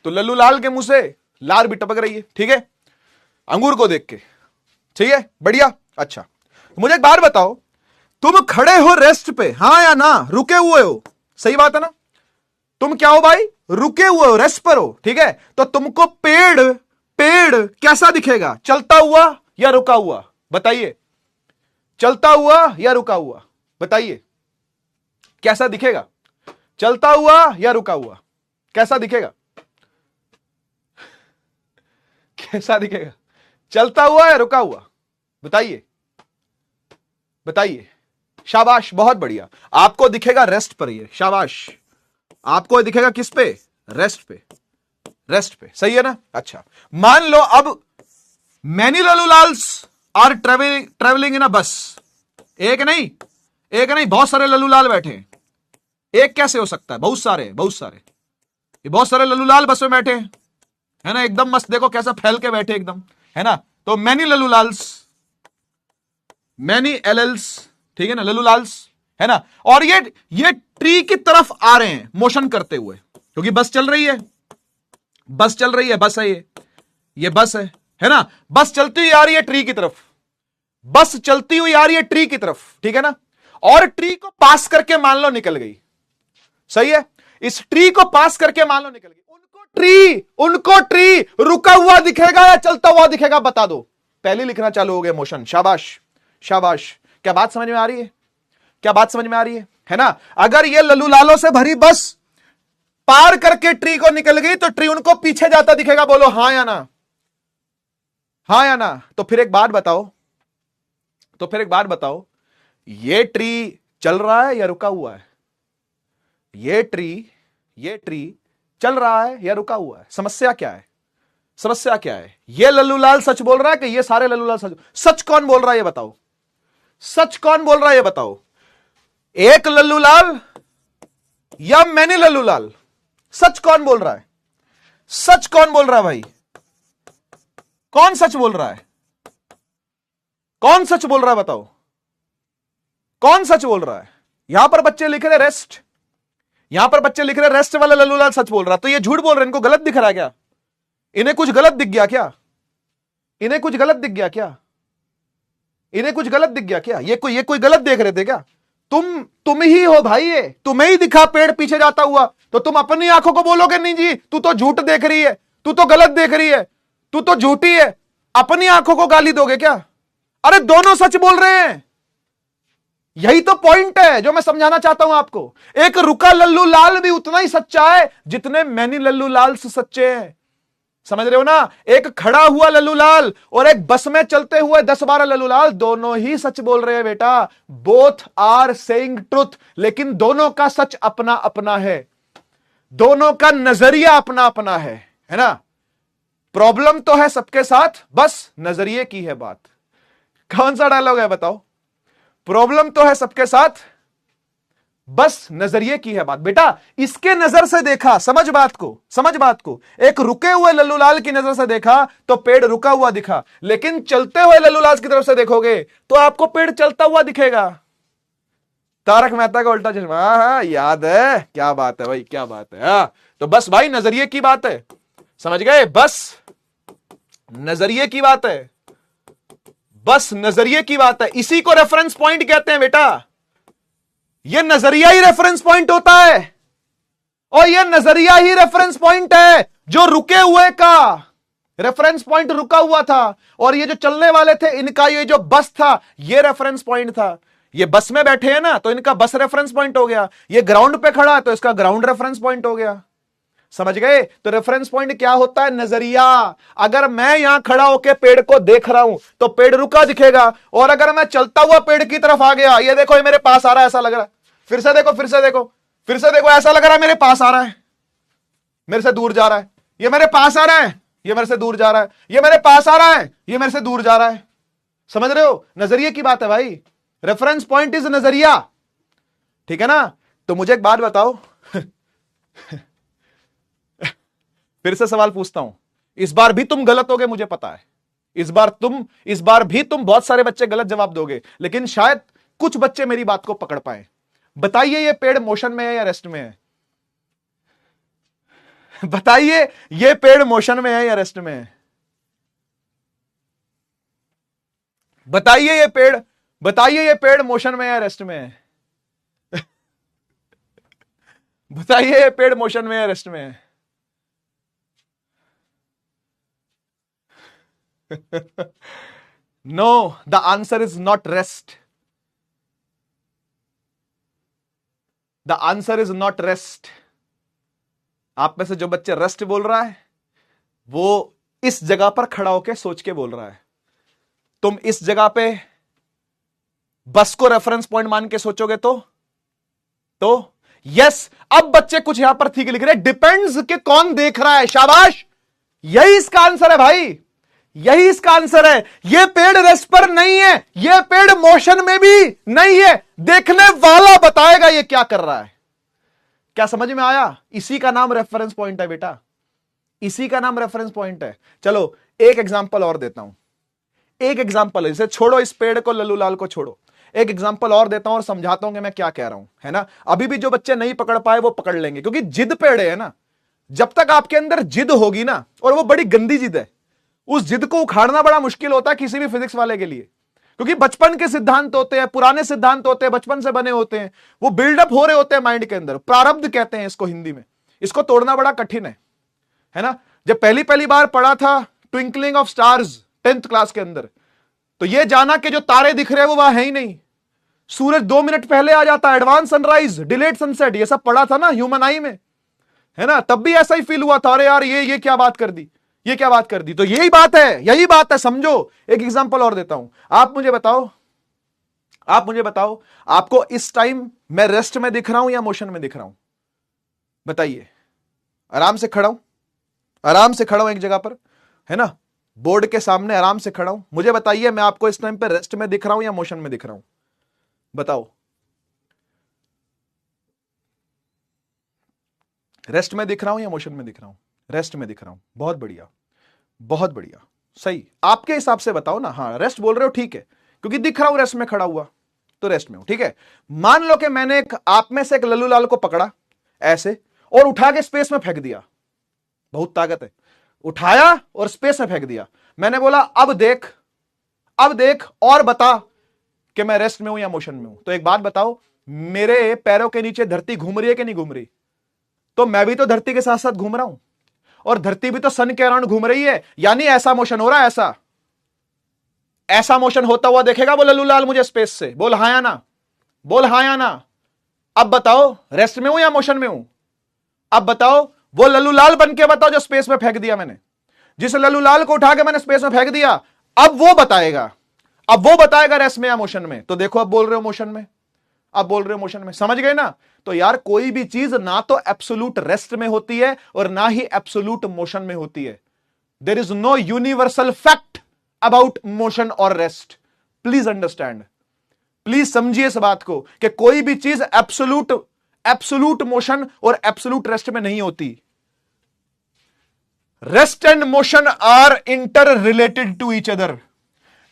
तो लल्लूलाल के मुंह से लार भी टपक रही है, ठीक है, अंगूर को देख के, ठीक है, बढ़िया। अच्छा, तो मुझे एक बात बताओ, तुम खड़े हो रेस्ट पे, हाँ या ना? रुके हुए हो, सही बात है ना? तुम क्या हो भाई? रुके हुए हो, रेस्ट पर हो, ठीक है। तो तुमको पेड़ कैसा दिखेगा? चलता हुआ या रुका हुआ? बताइए, चलता हुआ या रुका हुआ? बताइए, कैसा दिखेगा? चलता हुआ या रुका हुआ? कैसा दिखेगा? कैसा दिखेगा? चलता हुआ या रुका हुआ? बताइए, बताइए। शाबाश, बहुत बढ़िया। आपको दिखेगा रेस्ट पर, ये शाबाश। आपको दिखेगा किस पे? रेस्ट पे, रेस्ट पे, सही है ना? अच्छा, मान लो अब मैनी लल्लूलाल्स आर ट्रेवलिंग इन अ बस। एक नहीं, बहुत सारे लल्लूलाल बैठे हैं। एक कैसे हो सकता है? बहुत सारे, ये बहुत सारे लल्लूलाल बस में बैठे हैं, है ना, एकदम मस्त, देखो कैसा फैल के बैठे एकदम, है ना। तो मैनी लल्लूलाल्स, मैनी एलएल्स, ठीक है ना, लल्लूलाल्स, है ना। और ये ट्री की तरफ आ रहे हैं मोशन करते हुए, क्योंकि बस चल रही है, बस है, ये बस है ना। बस चलती हुई आ रही है ट्री की तरफ, बस चलती हुई आ रही है ट्री की तरफ, ठीक है ना। और ट्री को पास करके मान लो निकल गई, सही है। इस ट्री को पास करके मान लो निकल गई, उनको ट्री रुका हुआ दिखेगा या चलता हुआ दिखेगा? बता दो। पहले लिखना चालू हो गया मोशन। शाबाश, शाबाश। क्या बात समझ में आ रही है? क्या बात समझ में आ रही है ना? अगर ये लल्लूलालों से भरी बस पार करके ट्री को निकल गई तो ट्री उनको पीछे जाता दिखेगा। बोलो हाँ या ना? हाँ या ना? तो फिर एक बात बताओ, ये ट्री चल रहा है या रुका हुआ है? ये ट्री चल रहा है या रुका हुआ है? समस्या क्या है? ये लल्लूलाल सच बोल रहा है कि ये सारे लल्लूलाल सच कौन बोल रहा है ये बताओ? सच कौन बोल रहा है ये बताओ? एक लल्लूलाल या मैनी लल्लूलाल? सच कौन बोल रहा है? सच कौन बोल रहा है भाई? कौन सच बोल रहा है? कौन सच बोल रहा है बताओ? कौन सच बोल रहा है? यहां पर बच्चे लिख रहे रेस्ट, यहां पर बच्चे लिख रहे रेस्ट वाला लल्लूलाल सच बोल रहा, तो ये झूठ बोल रहे, इनको गलत दिख रहा है क्या? इन्हें कुछ गलत दिख गया क्या? इन्हें कुछ गलत दिख गया क्या? इन्हें कुछ गलत दिख गया क्या? ये कोई गलत देख रहे थे क्या? तुम ही हो भाई, ये तुम्हें ही दिखा पेड़ पीछे जाता हुआ, तो तुम अपनी आंखों को बोलोगे नहीं जी तू तो झूठ देख रही है, तू तो गलत देख रही है, तू तो झूठी है, अपनी आंखों को गाली दोगे क्या? अरे दोनों सच बोल रहे हैं, यही तो पॉइंट है जो मैं समझाना चाहता हूं आपको। एक रुका लल्लू लाल भी उतना ही सच्चा है जितने मैनी लल्लू लाल सच्चे हैं, समझ रहे हो ना? एक खड़ा हुआ लल्लू लाल और एक बस में चलते हुए 10-12 लल्लू लाल, दोनों ही सच बोल रहे हैं बेटा, बोथ आर सेइंग ट्रुथ, लेकिन दोनों का सच अपना अपना है, दोनों का नजरिया अपना अपना है ना? प्रॉब्लम तो है सबके साथ, बस नजरिए की है बात। कौन सा डायलॉग है बताओ? प्रॉब्लम तो है सबके साथ, बस नजरिए की है बात। बेटा इसके नजर से देखा, समझ बात को, एक रुके हुए लल्लूलाल की नजर से देखा तो पेड़ रुका हुआ दिखा, लेकिन चलते हुए लल्लूलाल की तरफ से देखोगे तो आपको पेड़ चलता हुआ दिखेगा। तारक मेहता का उल्टा चश्मा, हाँ याद है, क्या बात है भाई, क्या बात है। हाँ तो बस भाई नजरिए की बात है, समझ गए? बस नजरिए की बात है, बस नजरिए की बात है। इसी को रेफरेंस पॉइंट कहते हैं बेटा, यह नजरिया ही रेफरेंस पॉइंट होता है, और यह नजरिया ही रेफरेंस पॉइंट है जो रुके हुए का रेफरेंस पॉइंट रुका हुआ था, और ये जो चलने वाले थे इनका ये जो बस था ये रेफरेंस पॉइंट था। ये बस में बैठे हैं ना तो इनका बस रेफरेंस पॉइंट हो गया, ये ग्राउंड पे खड़ा है तो इसका ग्राउंड रेफरेंस पॉइंट हो गया, समझ गए? तो रेफरेंस पॉइंट क्या होता है? नजरिया। अगर मैं यहां खड़ा होकर पेड़ को देख रहा हूं तो पेड़ रुका दिखेगा, और अगर मैं चलता हुआ पेड़ की तरफ आ गया, ये देखो ये मेरे पास आ रहा है, ऐसा लग रहा है, फिर से देखो, फिर से देखो, फिर से देखो, ऐसा लग रहा है मेरे पास आ रहा है, मेरे से दूर जा रहा है, ये मेरे पास आ रहा है, ये मेरे से दूर जा रहा है, ये मेरे पास आ रहा है, ये मेरे से दूर जा रहा है, समझ रहे हो? नजरिए की बात है भाई, रेफरेंस पॉइंट इज नजरिया, ठीक है ना? तो मुझे एक बात बताओ फिर से सवाल पूछता हूं, इस बार भी तुम गलत होगे मुझे पता है, इस बार भी तुम बहुत सारे बच्चे गलत जवाब दोगे, लेकिन शायद कुछ बच्चे मेरी बात को पकड़ पाए। बताइए ये पेड़ मोशन में है या रेस्ट में है? बताइए ये पेड़ मोशन में है या रेस्ट में है? बताइए ये पेड़ मोशन में है या रेस्ट में है? बताइए ये पेड़ मोशन में है या रेस्ट में है? No, the answer is not rest. The answer is not rest. आप में से जो बच्चे रेस्ट बोल रहा है वो इस जगह पर खड़ा होकर सोच के बोल रहा है। तुम इस जगह पे बस को रेफरेंस पॉइंट मान के सोचोगे तो यस, अब बच्चे कुछ यहां पर ठीक लिख रहे, डिपेंड्स के कौन देख रहा है। शाबाश, यही इसका आंसर है भाई, यही इसका आंसर है। यह पेड़ रेस्ट पर नहीं है, यह पेड़ मोशन में भी नहीं है, देखने वाला बताएगा यह क्या कर रहा है। क्या समझ में आया? इसी का नाम रेफरेंस पॉइंट है बेटा, इसी का नाम रेफरेंस पॉइंट है। चलो एक एग्जांपल और देता हूं, एक एग्जांपल, इसे छोड़ो, इस पेड़ को, लल्लू लाल को छोड़ो, एक एग्जांपल और देता हूं और समझाता हूं कि मैं क्या कह रहा हूं, है ना? अभी भी जो बच्चे नहीं पकड़ पाए वो पकड़ लेंगे, क्योंकि जिद पेड़ है ना, जब तक आपके अंदर जिद होगी ना, और वो बड़ी गंदी जिद है, उस जिद को उखाड़ना बड़ा मुश्किल होता है किसी भी फिजिक्स वाले के लिए, क्योंकि बचपन के सिद्धांत होते हैं, पुराने सिद्धांत होते हैं, बचपन से बने होते हैं, वो बिल्डअप हो रहे होते हैं माइंड के अंदर, प्रारब्ध कहते हैं इसको हिंदी में। इसको तोड़ना बड़ा कठिन है ना? जब पहली बार पढ़ा था twinkling of stars 10th class के अंदर, तो ये जाना कि जो तारे दिख रहे हैं वो वहां है ही नहीं, सूरज 2 मिनट पहले आ जाता है, एडवांस सनराइज, डिलेड सनसेट, ये सब पढ़ा था ना ह्यूमन आई में, है ना? तब भी ऐसा ही फील हुआ था, अरे यार ये क्या बात कर दी, ये क्या बात कर दी। तो यही बात है, समझो। एक एग्जांपल और देता हूं, आप मुझे बताओ, आपको इस टाइम मैं रेस्ट में दिख रहा हूं या मोशन में दिख रहा हूं? बताइए। आराम से खड़ा हूं एक जगह पर, है ना, बोर्ड के सामने आराम से खड़ा हूं। मुझे बताइए मैं आपको इस टाइम पे रेस्ट में दिख रहा हूं या मोशन में दिख रहा हूं? बताओ। रेस्ट में दिख रहा हूं या मोशन में दिख रहा हूं? रेस्ट में दिख रहा हूं। बहुत बढ़िया, बहुत बढ़िया, सही। आपके हिसाब से बताओ ना। हाँ रेस्ट बोल रहे हो, ठीक है, क्योंकि दिख रहा हूं रेस्ट में खड़ा हुआ, तो रेस्ट में हूं। ठीक है, मान लो कि मैंने आप में से एक लल्लू लाल को पकड़ा ऐसे और उठा के स्पेस में फेंक दिया, बहुत ताकत है, उठाया और स्पेस में फेंक दिया। मैंने बोला अब देख और बता कि मैं रेस्ट में हूं या मोशन में हूं। तो एक बात बताओ, मेरे पैरों के नीचे धरती घूम रही है कि नहीं घूम रही? तो मैं भी तो धरती के साथ साथ घूम रहा हूं और धरती भी तो सन के अराउंड घूम रही है, यानी ऐसा मोशन हो रहा है। ऐसा मोशन होता हुआ देखेगा वो लल्लू लाल मुझे स्पेस से? बोल हाँ या ना, बोल हाँ या ना। अब बताओ रेस्ट में हूं या मोशन में हूं? अब बताओ, वो लल्लू लाल बन के बताओ जो स्पेस में फेंक दिया मैंने, जिस लल्लू लाल को उठा के मैंने स्पेस में फेंक दिया, अब वो बताएगा रेस्ट में या मोशन में। तो देखो अब बोल रहे हो मोशन में, अब बोल रहे हो मोशन में, समझ गए ना? तो यार कोई भी चीज ना तो एब्सोल्यूट रेस्ट में होती है और ना ही एब्सोल्यूट मोशन में होती है। There is no universal fact about motion और रेस्ट। प्लीज अंडरस्टैंड, प्लीज समझिए इस बात को कि कोई भी चीज एब्सोल्यूट मोशन और एब्सोल्यूट रेस्ट में नहीं होती। Rest and motion are inter related to each other.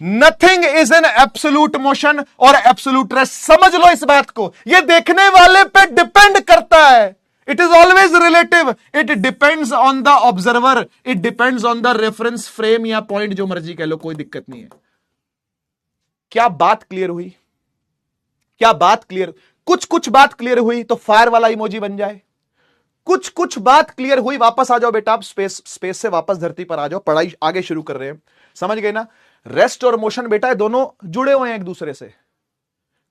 Nothing is an absolute motion और एब्सोल्यूट रेस्ट। समझ लो इस बात को, यह देखने वाले पे डिपेंड करता है। It is always relative, it depends on the observer, it depends on the reference frame या पॉइंट, जो मर्जी कह लो, कोई दिक्कत नहीं है। क्या बात क्लियर हुई? क्या बात क्लियर? कुछ बात क्लियर हुई तो फायर वाला इमोजी बन जाए। कुछ बात क्लियर हुई, वापस आ जाओ बेटा, आप स्पेस से वापस धरती पर आ जाओ, पढ़ाई आगे शुरू कर रहे हैं। समझ गए ना? रेस्ट और मोशन बेटा दोनों जुड़े हुए हैं एक दूसरे से।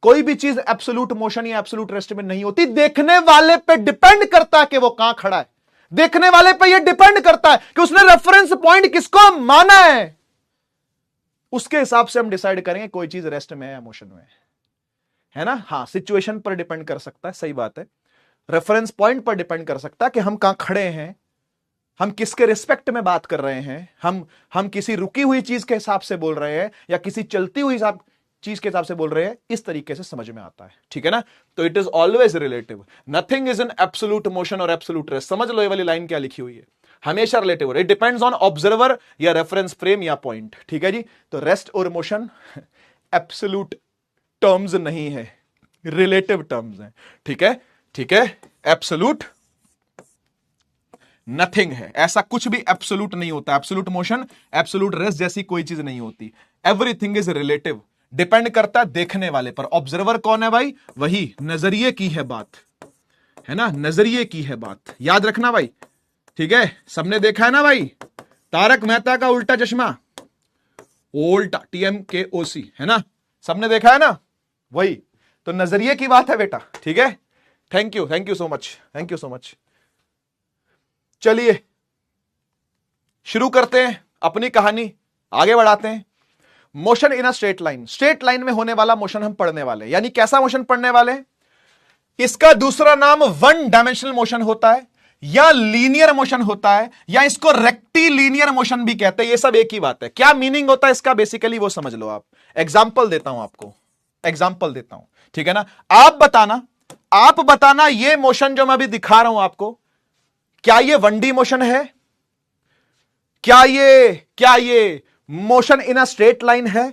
कोई भी चीज एब्सोल्यूट मोशन या एब्सोल्यूट रेस्ट में नहीं होती। देखने वाले पे डिपेंड करता है कि वो कहां खड़ा है। देखने वाले पे ये डिपेंड करता है कि उसने रेफरेंस पॉइंट किसको माना है। उसके हिसाब से हम डिसाइड करेंगे कोई चीज रेस्ट में है या मोशन में है ना? हाँ, सिचुएशन पर डिपेंड कर सकता है, सही बात है। रेफरेंस पॉइंट पर डिपेंड कर सकता है कि हम कहां खड़े हैं, हम किसके रिस्पेक्ट में बात कर रहे हैं, हम किसी रुकी हुई चीज के हिसाब से बोल रहे हैं या किसी चलती हुई चीज के हिसाब से बोल रहे हैं। इस तरीके से समझ में आता है, ठीक है ना? तो it is always relative, nothing is an absolute motion और एब्सोल्यूट रेस्ट। समझ लो ये वाली लाइन क्या लिखी हुई है, हमेशा relative. It depends on observer या रेफरेंस फ्रेम या पॉइंट, ठीक है जी? तो रेस्ट और मोशन एब्सोल्यूट टर्म्स नहीं है, रिलेटिव टर्म्स हैं, ठीक है? ठीक है, एब्सोल्यूट नथिंग है, ऐसा कुछ भी एब्सोल्यूट नहीं होता। एब्सोल्यूट मोशन, एब्सोल्यूट रेस्ट जैसी कोई चीज नहीं होती। एवरीथिंग इज रिलेटिव, डिपेंड करता है देखने वाले पर। ऑब्जर्वर कौन है भाई? वही, नजरिए की है बात, है ना? नजरिए की है बात, याद रखना भाई, ठीक है? सबने देखा है ना भाई तारक मेहता का उल्टा चश्मा, उल्टा TMKOC, है ना? सबने देखा है ना? वही तो नजरिए की बात है बेटा, ठीक है? Thank you so much, thank you so much. चलिए शुरू करते हैं अपनी कहानी, आगे बढ़ाते हैं। Motion in a straight line, straight line में होने वाला मोशन हम पढ़ने वाले, यानी कैसा मोशन पढ़ने वाले? इसका दूसरा नाम वन डायमेंशनल मोशन होता है या लीनियर मोशन होता है या इसको रेक्टिलीनियर मोशन भी कहते हैं। ये सब एक ही बात है। क्या मीनिंग होता है इसका बेसिकली वो समझ लो आप। एग्जाम्पल देता हूं आपको, एग्जाम्पल देता हूं, ठीक है ना? आप बताना ये मोशन जो मैं अभी दिखा रहा हूं आपको, क्या ये 1D मोशन है? क्या ये motion in a straight line है?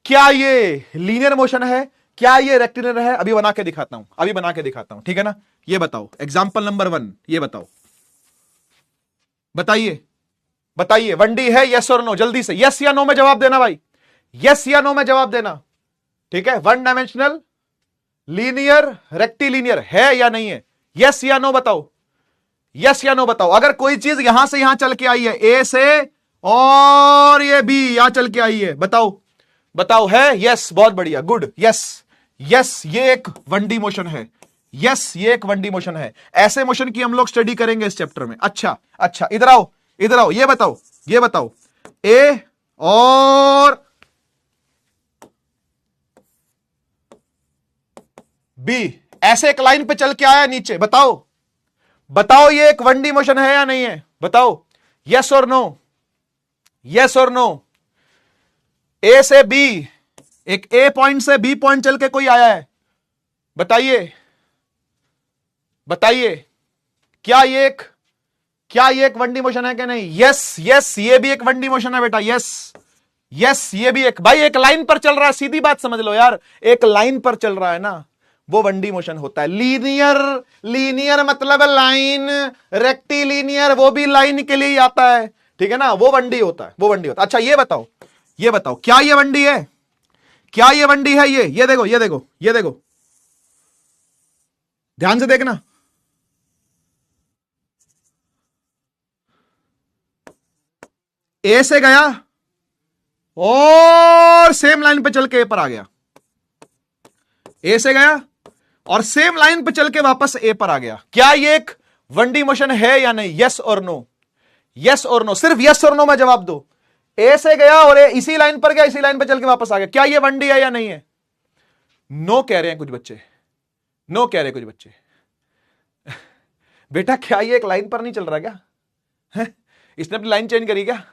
क्या ये लीनियर मोशन है? क्या ये रेक्टिलिनियर है? अभी बना के दिखाता हूं, ठीक है ना? ये बताओ, एग्जांपल नंबर 1, ये बताओ, बताइए 1D है? यस और नो, जल्दी से यस या नो में जवाब देना भाई, यस या नो में जवाब देना, ठीक है? 1 डायमेंशनल, लीनियर, रेक्टिलिनियर है या नहीं है? यस या नो बताओ, यस या नो बताओ। अगर कोई चीज यहां से यहां चल के आई है, ए से, और ये बी यहां चल के आई है, बताओ है? यस, बहुत बढ़िया, गुड, यस, ये एक 1D मोशन है। यस, ये एक 1D मोशन है। ऐसे मोशन की हम लोग स्टडी करेंगे इस चैप्टर में। अच्छा, इधर आओ, ये बताओ ए और बी ऐसे एक लाइन पे चल के आया नीचे, बताओ ये एक 1D मोशन है या नहीं है? बताओ, यस और नो, यस और नो। ए से बी, एक ए पॉइंट से बी पॉइंट चल के कोई आया है, बताइए क्या ये एक 1D मोशन है कि नहीं? यस, ये भी एक 1D मोशन है बेटा, यस ये भी एक, भाई एक लाइन पर चल रहा है, सीधी बात समझ लो यार, एक लाइन पर चल रहा है ना, वो 1D मोशन होता है। लीनियर, लीनियर मतलब लाइन, रेक्टिलीनियर वो भी लाइन के लिए ही आता है, ठीक है ना, वो 1D होता है, वो 1D होता है। अच्छा ये बताओ, ये बताओ क्या ये 1D है, क्या ये 1D है? ये देखो, ये देखो, ये देखो, ध्यान से देखना, ए से गया और सेम लाइन पे चल के ए पर आ गया, ए से गया और सेम लाइन पे चल के वापस ए पर आ गया। क्या ये एक 1D मोशन है या नहीं? यस और नो, यस और नो, सिर्फ यस और नो में जवाब दो। ए से गया और ए इसी लाइन पर गया, इसी लाइन पर चल के वापस आ गया, क्या ये 1D है या नहीं है? नो कह रहे हैं कुछ बच्चे, नो कह रहे हैं कुछ बच्चे। बेटा क्या ये एक लाइन पर नहीं चल रहा क्या? है? इसने अपनी लाइन चेंज करी क्या?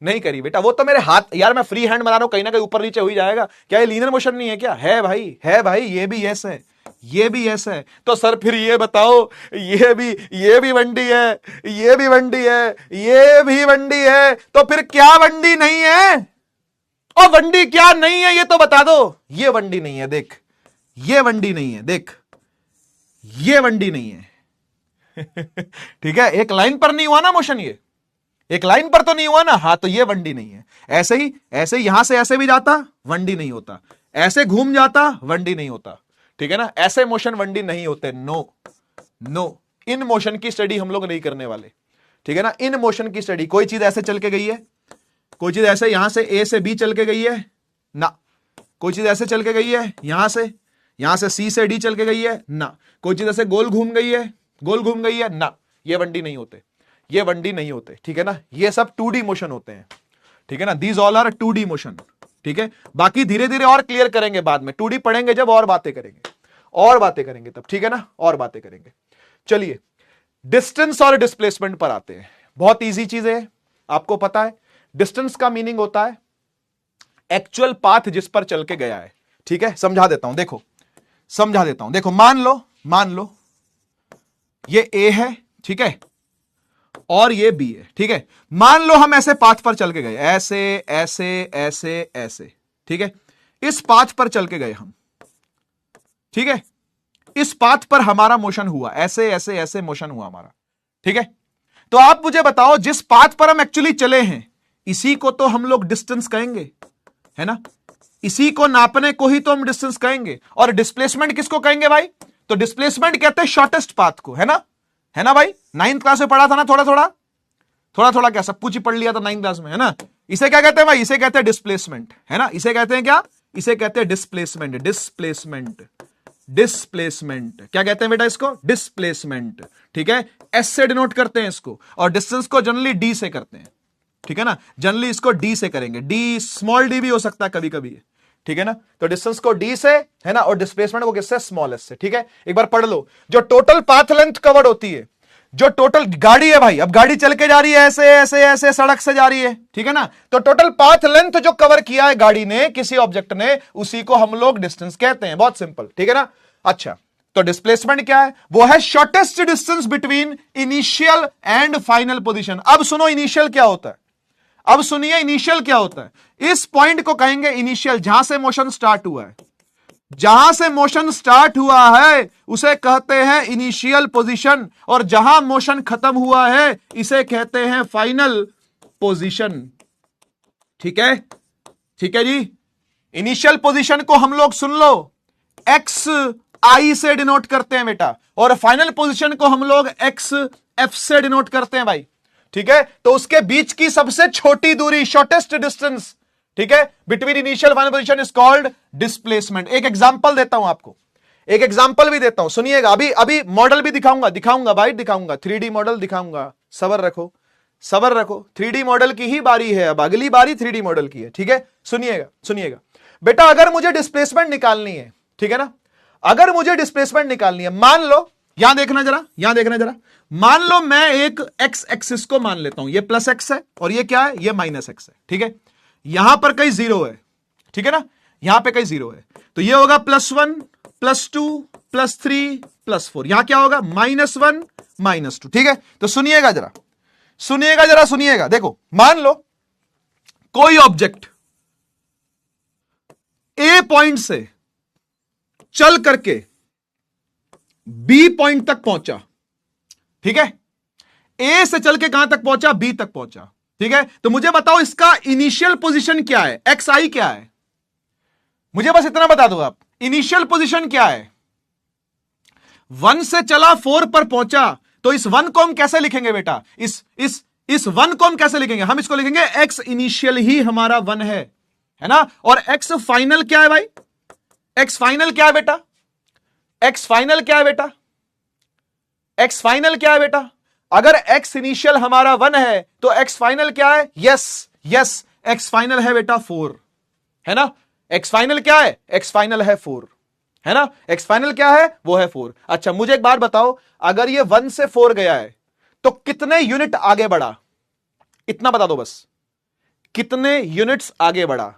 नहीं करी बेटा, वो तो मेरे हाथ, यार मैं फ्री हैंड बना रहा हूं, कहीं ना कहीं ऊपर नीचे हो ही जाएगा। क्या ये लीनियर मोशन नहीं है क्या? है भाई, है भाई, ये भी यस है, ये भी यस है। तो सर फिर ये बताओ, ये भी 1D है, ये भी 1D है, ये भी 1D है, तो फिर क्या 1D नहीं है? और 1D क्या नहीं है ये तो बता दो। ये 1D नहीं है, देख, ये 1D नहीं है, देख, ये 1D नहीं है। ठीक है, एक लाइन पर नहीं हुआ ना मोशन, ये एक लाइन पर तो नहीं हुआ ना, हाँ, तो ये 1D नहीं है। ऐसे ही यहां से ऐसे भी जाता 1D नहीं होता, ऐसे घूम जाता 1D नहीं होता, ठीक है ना, ऐसे मोशन 1D नहीं होते। नो नो, इन मोशन की स्टडी हम लोग नहीं करने वाले, ठीक है ना, इन मोशन की स्टडी। कोई चीज ऐसे चल के गई है, कोई चीज ऐसे यहां से ए से बी चल के गई है ना, कोई चीज ऐसे चल के गई है यहां से सी से डी चल के गई है ना, कोई चीज ऐसे गोल घूम गई है, गोल घूम गई है ना, ये 1D नहीं होते, ये 1D नहीं होते, ठीक है ना, ये सब 2D मोशन होते हैं, ठीक है ना, these all are 2D motion, ठीक है। बाकी धीरे धीरे और क्लियर करेंगे बाद में, 2D पढ़ेंगे जब और बातें करेंगे, और बातें करेंगे तब, ठीक है ना, और बातें करेंगे। चलिए डिस्टेंस और डिस्प्लेसमेंट पर आते हैं। बहुत इजी चीज है, आपको पता है, डिस्टेंस का मीनिंग होता है एक्चुअल पाथ जिस पर चल के गया है, ठीक है। समझा देता हूं, देखो समझा देता हूं, देखो मान लो ये ए है, ठीक है, और ये बी है, ठीक है। मान लो हम ऐसे पाथ पर चल के गए, ऐसे ऐसे ऐसे ऐसे, ठीक है, इस पाथ पर चल के गए हम, ठीक है, इस पाथ पर हमारा मोशन हुआ, ऐसे ऐसे ऐसे मोशन हुआ हमारा, ठीक है। तो आप मुझे बताओ, जिस पाथ पर हम एक्चुअली चले हैं, इसी को तो हम लोग डिस्टेंस कहेंगे, है ना, इसी को नापने को ही तो हम डिस्टेंस कहेंगे। और डिस्प्लेसमेंट किसको कहेंगे भाई? तो डिस्प्लेसमेंट कहते हैं शॉर्टेस्ट पाथ को, है ना भाई, 9th क्लास में पढ़ा था ना, थोड़ा थोड़ा क्या सब कुछ ही पढ़ लिया था 9th क्लास में, है ना। इसे क्या कहते हैं भाई? इसे कहते हैं डिस्प्लेसमेंट, है ना, इसे कहते हैं क्या? इसे कहते हैं डिस्प्लेसमेंट, डिस्प्लेसमेंट क्या कहते हैं बेटा? इसको डिस्प्लेसमेंट, ठीक है, एस से डिनोट करते हैं इसको, और डिस्टेंस को जनरली डी से करते हैं, ठीक है ना, जनरली इसको डी से करेंगे, डी स्मॉल डी भी हो सकता है कभी कभी, ठीक है ना। तो डिस्टेंस को डी से, है ना, और डिस्प्लेसमेंट को किससे? स्मॉल एस से, ठीक है। एक बार पढ़ लो, जो टोटल पाथ लेंथ कवर्ड होती है, जो टोटल गाड़ी है भाई, अब गाड़ी चल के जा रही है ऐसे ऐसे ऐसे सड़क से जा रही है, ठीक है ना, तो टोटल पाथ लेंथ जो कवर किया है गाड़ी ने, किसी ऑब्जेक्ट ने, उसी को हम लोग डिस्टेंस कहते हैं। बहुत सिंपल, ठीक है ना। अच्छा, तो डिस्प्लेसमेंट क्या है? वो है shortest distance between initial and final position. अब सुनो इनिशियल क्या होता है, अब सुनिए इनिशियल क्या होता है। इस पॉइंट को कहेंगे इनिशियल, जहां से मोशन स्टार्ट हुआ है, जहां से मोशन स्टार्ट हुआ है उसे कहते हैं इनिशियल पोजीशन, और जहां मोशन खत्म हुआ है इसे कहते हैं फाइनल पोजीशन, ठीक है, ठीक है जी। इनिशियल पोजीशन को हम लोग सुन लो एक्स आई से डिनोट करते हैं बेटा, और फाइनल पोजीशन को हम लोग एक्स एफ से डिनोट करते हैं भाई, ठीक है। तो उसके बीच की सबसे छोटी दूरी, शॉर्टेस्ट डिस्टेंस, ठीक है, between initial final position is called displacement. एक एग्जांपल देता हूं आपको, एक एग्जांपल भी देता हूं, सुनिएगा। अभी मॉडल भी दिखाऊंगा भाई, दिखाऊंगा 3D मॉडल दिखाऊंगा, सबर रखो 3D मॉडल की ही बारी है, अब अगली बारी 3D मॉडल की है, ठीक है। सुनिएगा बेटा, अगर मुझे डिस्प्लेसमेंट निकालनी है, ठीक है ना, अगर मुझे डिस्प्लेसमेंट निकालनी है, मान लो, यहां देखना जरा, मान लो मैं एक एक्स एक्सिस को मान लेता हूं, ये प्लस एक्स है और ये क्या है? ये माइनस एक्स है, ठीक है। यहां पर कहीं जीरो है, ठीक है ना, यहां पे कहीं जीरो है, तो ये होगा +1 +2 +3 +4, यहां क्या होगा? -1 -2, ठीक है। तो सुनिएगा जरा, देखो मान लो कोई ऑब्जेक्ट, पॉइंट से चल करके बी पॉइंट तक पहुंचा, ठीक है, ए से चल के कहां तक पहुंचा, बी तक पहुंचा, ठीक है। तो मुझे बताओ इसका इनिशियल पोजीशन क्या है, एक्स आई क्या है, मुझे बस इतना बता दो आप, इनिशियल पोजीशन क्या है। 1 से चला 4 पर पहुंचा, तो इस 1 को हम कैसे लिखेंगे बेटा, इस 1 को हम कैसे लिखेंगे, हम इसको लिखेंगे एक्स इनिशियल ही हमारा 1 है ना, और एक्स फाइनल क्या है भाई, एक्स फाइनल क्या है बेटा, एक्स फाइनल क्या है बेटा, एक्स फाइनल क्या है बेटा, अगर एक्स इनिशियल हमारा 1 है तो एक्स फाइनल क्या है, यस यस एक्स फाइनल है बेटा 4, है ना, एक्स फाइनल क्या है, एक्स फाइनल है 4, है ना, एक्स फाइनल क्या है, वो है 4। अच्छा मुझे एक बात बताओ, अगर ये 1 से 4 गया है तो कितने यूनिट आगे बढ़ा, इतना बता दो बस, कितने यूनिट्स आगे बढ़ा,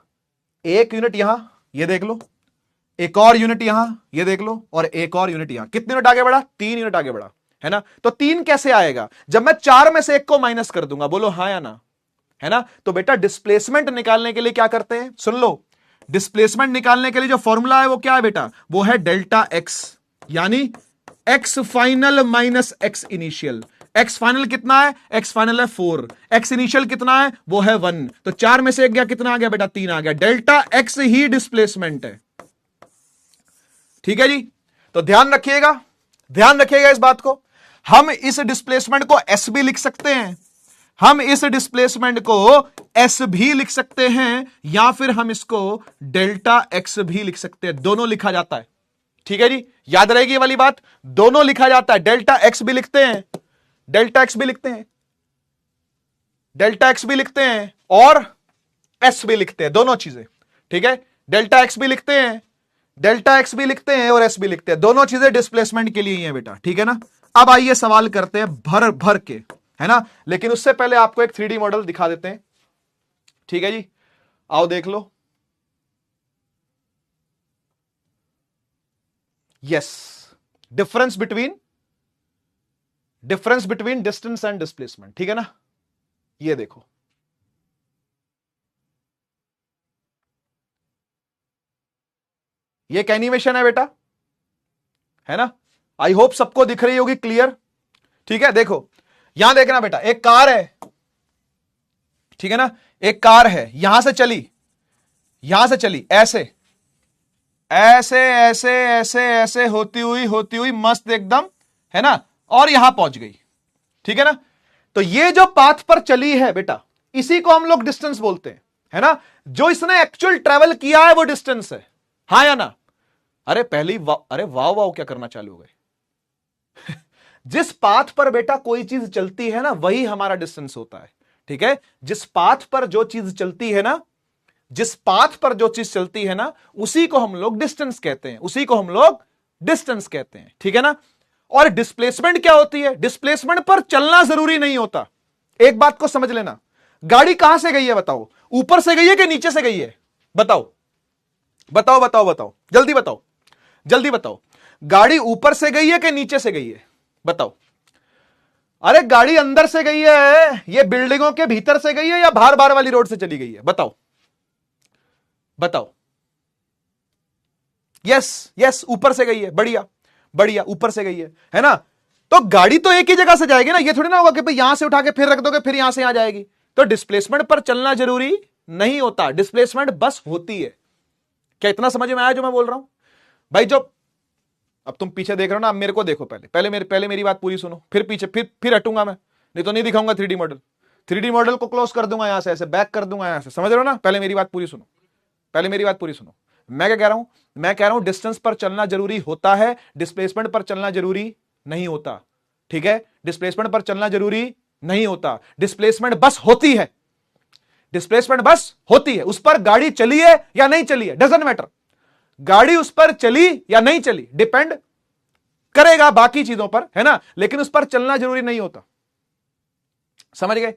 1 यूनिट यहां, ये देख लो, एक और यूनिट यहां, ये देख लो, और एक और यूनिट यहां, कितने यूनिट आगे बढ़ा, 3 यूनिट आगे बढ़ा, है ना। तो 3 कैसे आएगा, जब मैं 4 में से 1 को माइनस कर दूंगा, बोलो हां या ना, है ना। तो बेटा डिस्प्लेसमेंट निकालने के लिए क्या करते हैं, सुन लो, डिस्प्लेसमेंट निकालने के लिए जो फॉर्मूला है वो क्या है बेटा, वो है डेल्टा एक्स, यानी x final minus x initial. X final कितना है, एक्स फाइनल है 4, एक्स इनिशियल कितना है, वो है 1, तो 4 में से 1 गया, कितना आ गया बेटा, 3 आ गया, डेल्टा एक्स ही डिस्प्लेसमेंट है, ठीक है जी। तो ध्यान रखिएगा, ध्यान रखिएगा इस बात को, हम इस डिस्प्लेसमेंट को एस भी लिख सकते हैं, हम इस डिस्प्लेसमेंट को एस भी लिख सकते हैं, या फिर हम इसको डेल्टा एक्स भी लिख सकते हैं, दोनों लिखा जाता है, ठीक है जी, याद रहेगी ये वाली बात, दोनों लिखा जाता है, डेल्टा एक्स भी लिखते हैं, डेल्टा एक्स भी लिखते हैं, डेल्टा एक्स भी लिखते हैं, और एस भी लिखते हैं, दोनों चीजें, ठीक है, डेल्टा एक्स भी लिखते हैं, डेल्टा एक्स भी लिखते हैं, और एस भी लिखते हैं, दोनों चीजें डिस्प्लेसमेंट के लिए ही है बेटा, ठीक है ना। अब आइए सवाल करते हैं भर भर के, है ना, लेकिन उससे पहले आपको एक 3D मॉडल दिखा देते हैं, ठीक है जी, आओ देख लो, yes, difference between distance and displacement, ठीक है ना, ये देखो, ये एक एनिमेशन है बेटा, है ना, आई होप सबको दिख रही होगी क्लियर, ठीक है। देखो यहां देखना बेटा, एक कार है, ठीक है ना, एक कार है, यहां से चली ऐसे ऐसे ऐसे ऐसे ऐसे होती हुई मस्त एकदम, है ना, और यहां पहुंच गई, ठीक है ना। तो ये जो पाथ पर चली है बेटा, इसी को हम लोग डिस्टेंस बोलते हैं, है ना, जो इसने एक्चुअल ट्रेवल किया है वो डिस्टेंस है, हां या ना। अरे पहली अरे वाव वाव क्या करना चालू हो गए जिस पाथ पर बेटा कोई चीज चलती है ना, वही हमारा डिस्टेंस होता है, ठीक है, जिस पाथ पर जो चीज चलती है ना, जिस पाथ पर जो चीज चलती है ना, उसी को हम लोग डिस्टेंस कहते हैं, उसी को हम लोग डिस्टेंस कहते हैं, ठीक है ना। और डिस्प्लेसमेंट क्या होती है, डिस्प्लेसमेंट पर चलना जरूरी नहीं होता, एक बात को समझ लेना, गाड़ी कहां से गई है बताओ, ऊपर से गई है कि नीचे से गई है, बताओ बताओ बताओ बताओ, जल्दी बताओ, जल्दी बताओ, गाड़ी ऊपर से गई है कि नीचे से गई है, बताओ। अरे गाड़ी अंदर से गई है, ये बिल्डिंगों के भीतर से गई है, या बाहर बाहर वाली रोड से चली गई है, बताओ बताओ। यस यस, ऊपर से गई है, बढ़िया बढ़िया, ऊपर से गई है ना। तो गाड़ी तो एक ही जगह से जाएगी ना, ये थोड़ी ना होगा कि भाई यहां से उठा के फिर रख दोगे फिर यहां से यहां जाएगी। तो डिस्प्लेसमेंट पर चलना जरूरी नहीं होता, डिस्प्लेसमेंट बस होती है। क्या इतना समझ में आया जो मैं बोल रहा हूं भाई? जो अब तुम पीछे देख रहे हो ना, अब मेरे को देखो, पहले मेरी बात पूरी सुनो, फिर पीछे फिर हटूंगा मैं, नहीं तो नहीं दिखाऊंगा 3D मॉडल। 3D मॉडल को क्लोज कर दूंगा यहां से, ऐसे बैक कर दूंगा यहां से, समझ रहे हो ना। पहले मेरी बात पूरी सुनो, पहले मेरी बात पूरी सुनो। मैं क्या कह रहा हूं, मैं कह रहा हूं डिस्टेंस पर चलना जरूरी होता है, डिस्प्लेसमेंट पर चलना जरूरी नहीं होता, ठीक है। डिस्प्लेसमेंट पर चलना जरूरी नहीं होता, डिस्प्लेसमेंट बस होती है, डिस्प्लेसमेंट बस होती है। उस पर गाड़ी चली है या नहीं चली है, डजंट मैटर। गाड़ी उस पर चली या नहीं चली डिपेंड करेगा बाकी चीजों पर, है ना, लेकिन उस पर चलना जरूरी नहीं होता। समझ गए,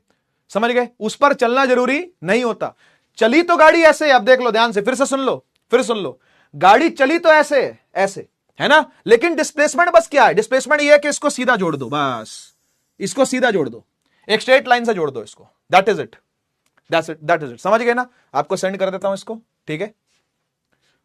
समझ गए, उस पर चलना जरूरी नहीं होता। चली तो गाड़ी ऐसे, अब देख लो ध्यान से, फिर से सुन लो, फिर सुन लो। गाड़ी चली तो ऐसे ऐसे, है ना, लेकिन डिस्प्लेसमेंट बस क्या है, डिस्प्लेसमेंट ये है कि इसको सीधा जोड़ दो, बस इसको सीधा जोड़ दो, एक स्ट्रेट लाइन से जोड़ दो इसको, that is it, that is it. समझ गए ना? आपको सेंड कर देता हूं इसको, ठीक है।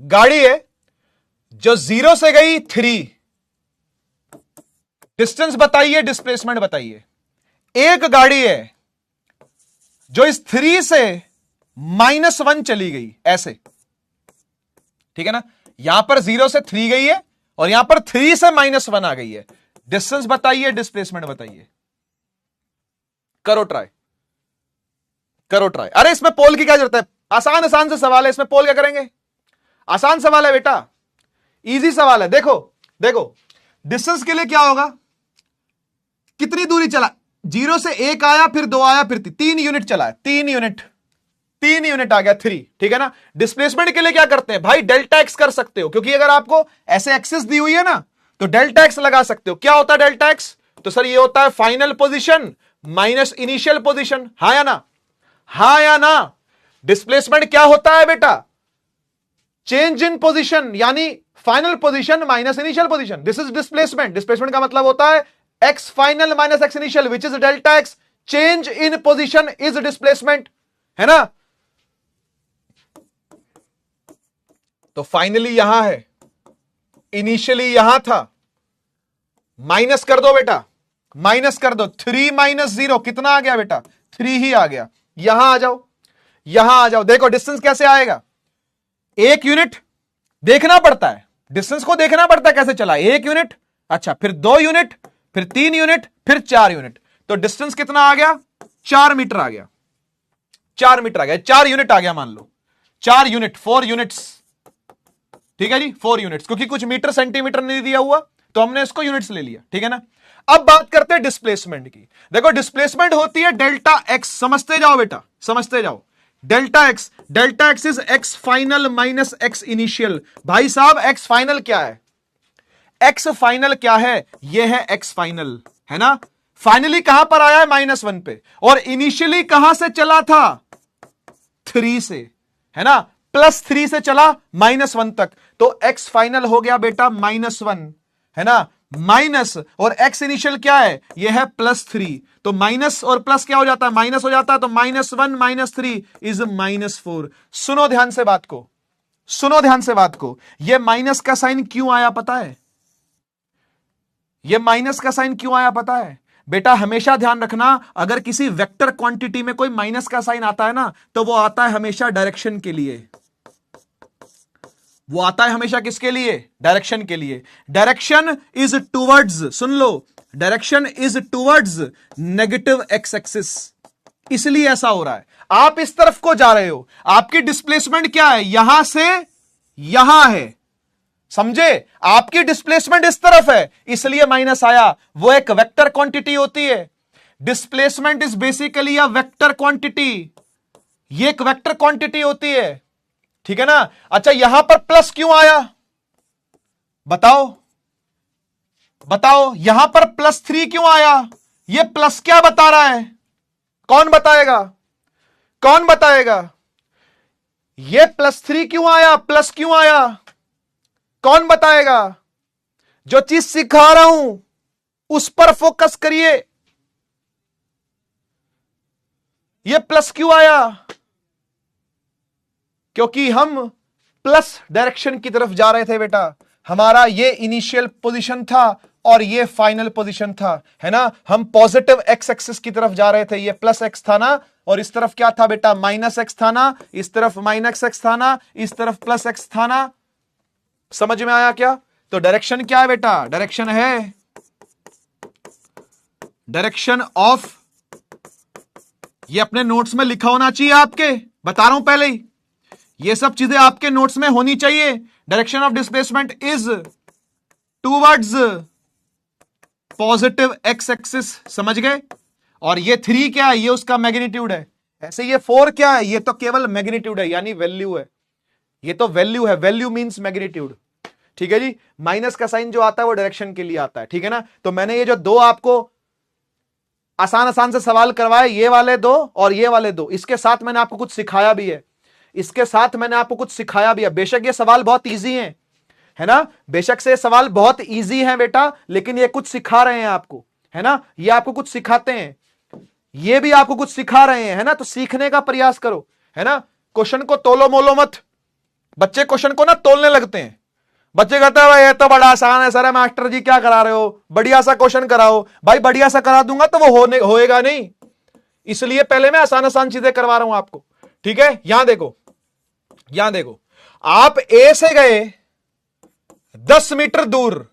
गाड़ी है जो 0 से गई 3, डिस्टेंस बताइए, डिस्प्लेसमेंट बताइए। एक गाड़ी है जो इस 3 से -1 चली गई, ऐसे, ठीक है ना। यहां पर 0 से 3 गई है और यहां पर 3 से -1 आ गई है। डिस्टेंस बताइए, डिस्प्लेसमेंट बताइए। करो ट्राई, करो ट्राई। अरे इसमें पोल की क्या जरूरत है, आसान आसान से सवाल है, इसमें पोल क्या करेंगे, आसान सवाल है बेटा, इजी सवाल है। देखो देखो, डिस्टेंस के लिए क्या होगा, कितनी दूरी चला, 0 से 1 आया, फिर 2 आया, फिर 3 यूनिट चला है, 3 यूनिट आ गया 3, ठीक है ना। डिस्प्लेसमेंट के लिए क्या करते हैं भाई, डेल्टा एक्स कर सकते हो, क्योंकि अगर आपको ऐसे एक्सिस दी हुई है ना तो डेल्टा एक्स लगा सकते हो। क्या होता है डेल्टा एक्स, तो सर ये होता है final position minus initial position, हां या ना, हां या ना। डिस्प्लेसमेंट क्या होता है बेटा, चेंज इन पोजीशन, यानी final position minus initial position, this is displacement. Displacement का मतलब होता है x final minus x initial, which is delta x. Change in position is displacement, है ना। तो फाइनली यहां है, इनिशियली यहां था, माइनस कर दो बेटा, माइनस कर दो, 3 - 0 कितना आ गया बेटा, 3 ही आ गया। यहां आ जाओ, यहां आ जाओ, देखो डिस्टेंस कैसे आएगा, 1 यूनिट देखना पड़ता है, डिस्टेंस को देखना पड़ता है कैसे चला, 1 यूनिट, अच्छा फिर 2 यूनिट, फिर 3 यूनिट, फिर 4 यूनिट। तो डिस्टेंस कितना आ गया, 4 मीटर आ गया, 4 मीटर आ गया, 4 यूनिट आ गया, मान लो 4 यूनिट, 4 यूनिट्स, ठीक है जी, 4 यूनिट्स, क्योंकि कुछ मीटर सेंटीमीटर नहीं दिया हुआ तो हमने इसको यूनिट्स ले लिया, ठीक है ना। अब बात करते हैं डिस्प्लेसमेंट की। देखो डिस्प्लेसमेंट होती है डेल्टा एक्स, समझते जाओ बेटा, समझते जाओ। Delta x is x final minus x initial. भाई साहब एक्स फाइनल क्या है, एक्स फाइनल क्या है, यह है एक्स फाइनल, है ना। फाइनली कहां पर आया है, -1 पे, और इनिशियली कहां से चला था, 3 से, है ना, +3 से चला -1 तक, तो एक्स फाइनल हो गया बेटा -1, है ना। माइनस और एक्स इनिशियल क्या है, यह है +3, तो माइनस और प्लस क्या हो जाता है, माइनस हो जाता है, तो -1 - 3 इज -4। सुनो ध्यान से बात को, सुनो ध्यान से बात को, यह माइनस का साइन क्यों आया पता है, यह माइनस का साइन क्यों आया पता है बेटा, हमेशा ध्यान रखना, अगर किसी वेक्टर क्वांटिटी में कोई माइनस का साइन आता है ना, तो वो आता है हमेशा डायरेक्शन के लिए, वो आता है हमेशा किसके लिए, डायरेक्शन के लिए। Direction is towards, soon low, direction is towards negative x axis, इसलिए ऐसा हो रहा है। आप इस तरफ को जा रहे हो, आपकी डिस्प्लेसमेंट क्या है, यहां से यहां है, समझे, आपकी डिस्प्लेसमेंट इस तरफ है, इसलिए माइनस आया। वो एक वेक्टर क्वांटिटी होती है, displacement is basically a vector quantity, ये एक वेक्टर क्वांटिटी होती है, ठीक है ना। अच्छा यहां पर प्लस क्यों आया, बताओ बताओ, यहां पर +3 क्यों आया, ये प्लस क्या बता रहा है, कौन बताएगा, कौन बताएगा, ये +3 क्यों आया, प्लस क्यों आया, कौन बताएगा। जो चीज सिखा रहा हूं उस पर फोकस करिए, ये प्लस क्यों आया, क्योंकि हम प्लस डायरेक्शन की तरफ जा रहे थे बेटा, हमारा ये इनिशियल पोजीशन था और ये फाइनल पोजीशन था, है ना। हम पॉजिटिव एक्स एक्सिस की तरफ जा रहे थे, ये +x था ना, और इस तरफ क्या था बेटा, -x था ना, इस तरफ -x था ना, इस तरफ +x था ना, समझ में आया क्या। तो डायरेक्शन क्या है बेटा, डायरेक्शन है डायरेक्शन ऑफ, ये अपने नोट्स में लिखा होना चाहिए आपके, बता रहा हूं पहले ही, ये सब चीजें आपके नोट्स में होनी चाहिए। Direction of displacement is towards positive x axis, समझ गए। और ये 3 क्या है, ये उसका मैग्नीट्यूड है, ऐसे ये 4 क्या है, ये तो केवल मैग्नीट्यूड है, यानी वैल्यू है, ये तो वैल्यू है, वैल्यू मींस मैग्नीट्यूड, ठीक है जी। माइनस का साइन जो आता है वो डायरेक्शन के लिए आता है, ठीक है ना। तो मैंने ये जो 2 आपको आसान आसान से सवाल करवाए, ये वाले 2 और ये वाले 2, इसके साथ मैंने आपको कुछ सिखाया भी है, इसके साथ मैंने आपको कुछ सिखाया भी है। बेशक ये सवाल बहुत इजी है, है ना, बेशक से सवाल बहुत इजी है बेटा, लेकिन ये कुछ सिखा रहे हैं आपको, है ना, ये आपको कुछ सिखाते हैं, ये भी आपको कुछ सिखा रहे हैं, है ना। तो सीखने का प्रयास करो, है ना, क्वेश्चन को तोलो मोलो मत, बच्चे क्वेश्चन को ना तोलने लगते हैं। बच्चे कहते हैं भाई ये तो बड़ा आसान है सर, मास्टर जी क्या करा रहे हो, बढ़िया सा क्वेश्चन कराओ। भाई बढ़िया सा करा दूंगा तो वो होएगा नहीं, इसलिए पहले मैं आसान आसान चीजें करवा रहा हूं आपको। ठीक है, यहां देखो, यहां देखो, आप ए से गए 10 मीटर दूर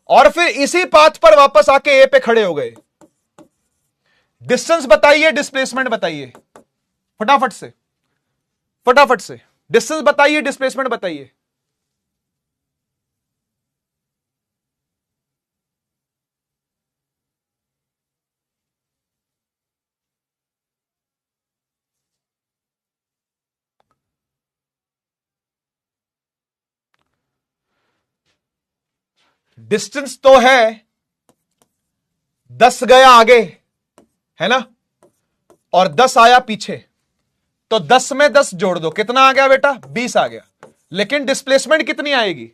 और फिर इसी पाथ पर वापस आके ए पे खड़े हो गए। डिस्टेंस बताइए, डिस्प्लेसमेंट बताइए, फटाफट से, फटाफट से डिस्टेंस बताइए, डिस्प्लेसमेंट बताइए। डिस्टेंस तो है 10 गया आगे, है ना, और 10 आया पीछे, तो 10 में 10 जोड़ दो, कितना आ गया बेटा, 20 आ गया। लेकिन डिस्प्लेसमेंट कितनी आएगी,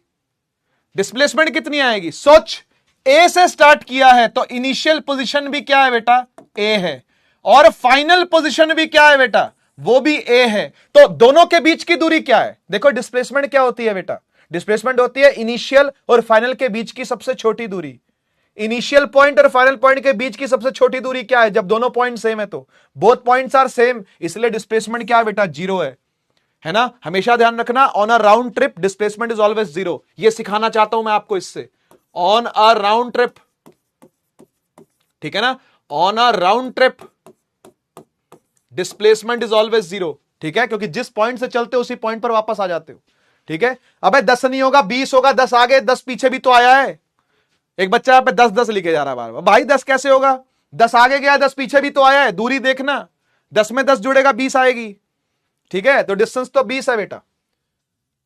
डिस्प्लेसमेंट कितनी आएगी, सोच, ए से स्टार्ट किया है तो इनिशियल पोजीशन भी क्या है बेटा, ए है, और फाइनल पोजीशन भी क्या है बेटा, वो भी ए है। तो दोनों के बीच की दूरी क्या है, देखो डिस्प्लेसमेंट क्या होती है बेटा, डिस्प्लेसमेंट होती है इनिशियल और फाइनल के बीच की सबसे छोटी दूरी। इनिशियल पॉइंट और फाइनल पॉइंट के बीच की सबसे छोटी दूरी क्या है, जब दोनों पॉइंट सेम है तो बोथ पॉइंट्स आर सेम, इसलिए डिस्प्लेसमेंट क्या है बेटा, जीरो है ना। हमेशा ध्यान रखना, on a round trip displacement is always zero, ये सिखाना चाहता हूं मैं आपको इससे, ऑन अ राउंड ट्रिप, ठीक है ना, on a round trip displacement is always zero, ठीक है, क्योंकि जिस पॉइंट से चलते हो उसी पॉइंट पर वापस आ जाते हो। ठीक है, अबे 10 नहीं होगा 20 होगा, 10 आगे 10 पीछे भी तो आया है। एक बच्चा यहाँ पे 10 10 लिखे जा रहा है बार बार, भाई 10 कैसे होगा, 10 आगे गया 10 पीछे भी तो आया है, दूरी देखना, 10 में 10 जुड़ेगा 20 आएगी। ठीक है, तो डिस्टेंस तो 20 है बेटा।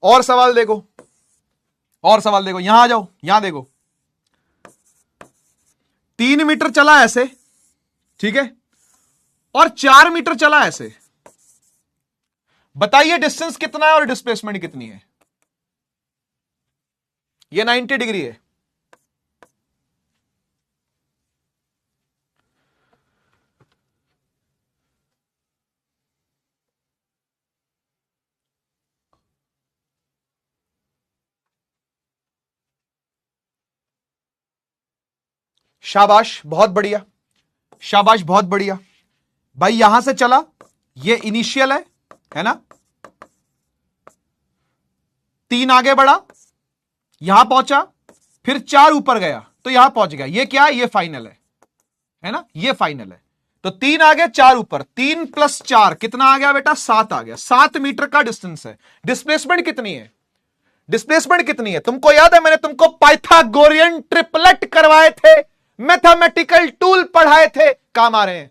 और सवाल देखो, और सवाल देखो, यहां आ जाओ, यहां देखो, 3 मीटर चला ऐसे, ठीक है, और 4 मीटर चला ऐसे, बताइए डिस्टेंस कितना है और डिस्प्लेसमेंट कितनी है। ये 90 डिग्री है, शाबाश बहुत बढ़िया, शाबाश बहुत बढ़िया। भाई यहां से चला, ये इनिशियल है ना, 3 आगे बढ़ा, यहां पहुंचा, फिर 4 ऊपर गया तो यहां पहुंच गया, ये क्या है, ये फाइनल है ना, ये फाइनल है। तो 3 आगे 4 ऊपर, 3 + 4 कितना आ गया बेटा, 7 आ गया, 7 मीटर का डिस्टेंस है। डिस्प्लेसमेंट कितनी है, डिस्प्लेसमेंट कितनी है, तुमको याद है मैंने तुमको पाइथागोरियन ट्रिपलेट करवाए थे, मैथमेटिकल टूल पढ़ाए थे, काम आ रहे हैं,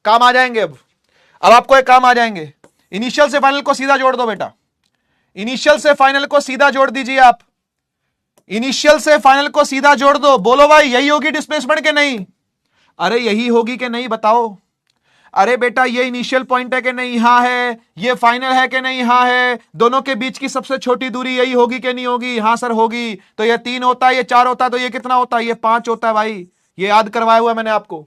काम आ जाएंगे। अब आपको एक काम आ जाएंगे, इनिशियल से फाइनल को सीधा जोड़ दो बेटा, इनिशियल से फाइनल को सीधा जोड़ दीजिए आप, इनिशियल से फाइनल को सीधा जोड़ दो, बोलो भाई यही होगी डिस्प्लेसमेंट के नहीं, अरे यही होगी कि नहीं बताओ, अरे बेटा ये इनिशियल पॉइंट है कि नहीं, हाँ है, ये फाइनल है कि नहीं, हाँ है, दोनों के बीच की सबसे छोटी दूरी यही होगी कि नहीं होगी, हाँ सर होगी, तो ये 3 होता है, ये 4 होता है, तो ये कितना होता है, ये 5 होता है। भाई ये याद करवाया हुआ है मैंने आपको,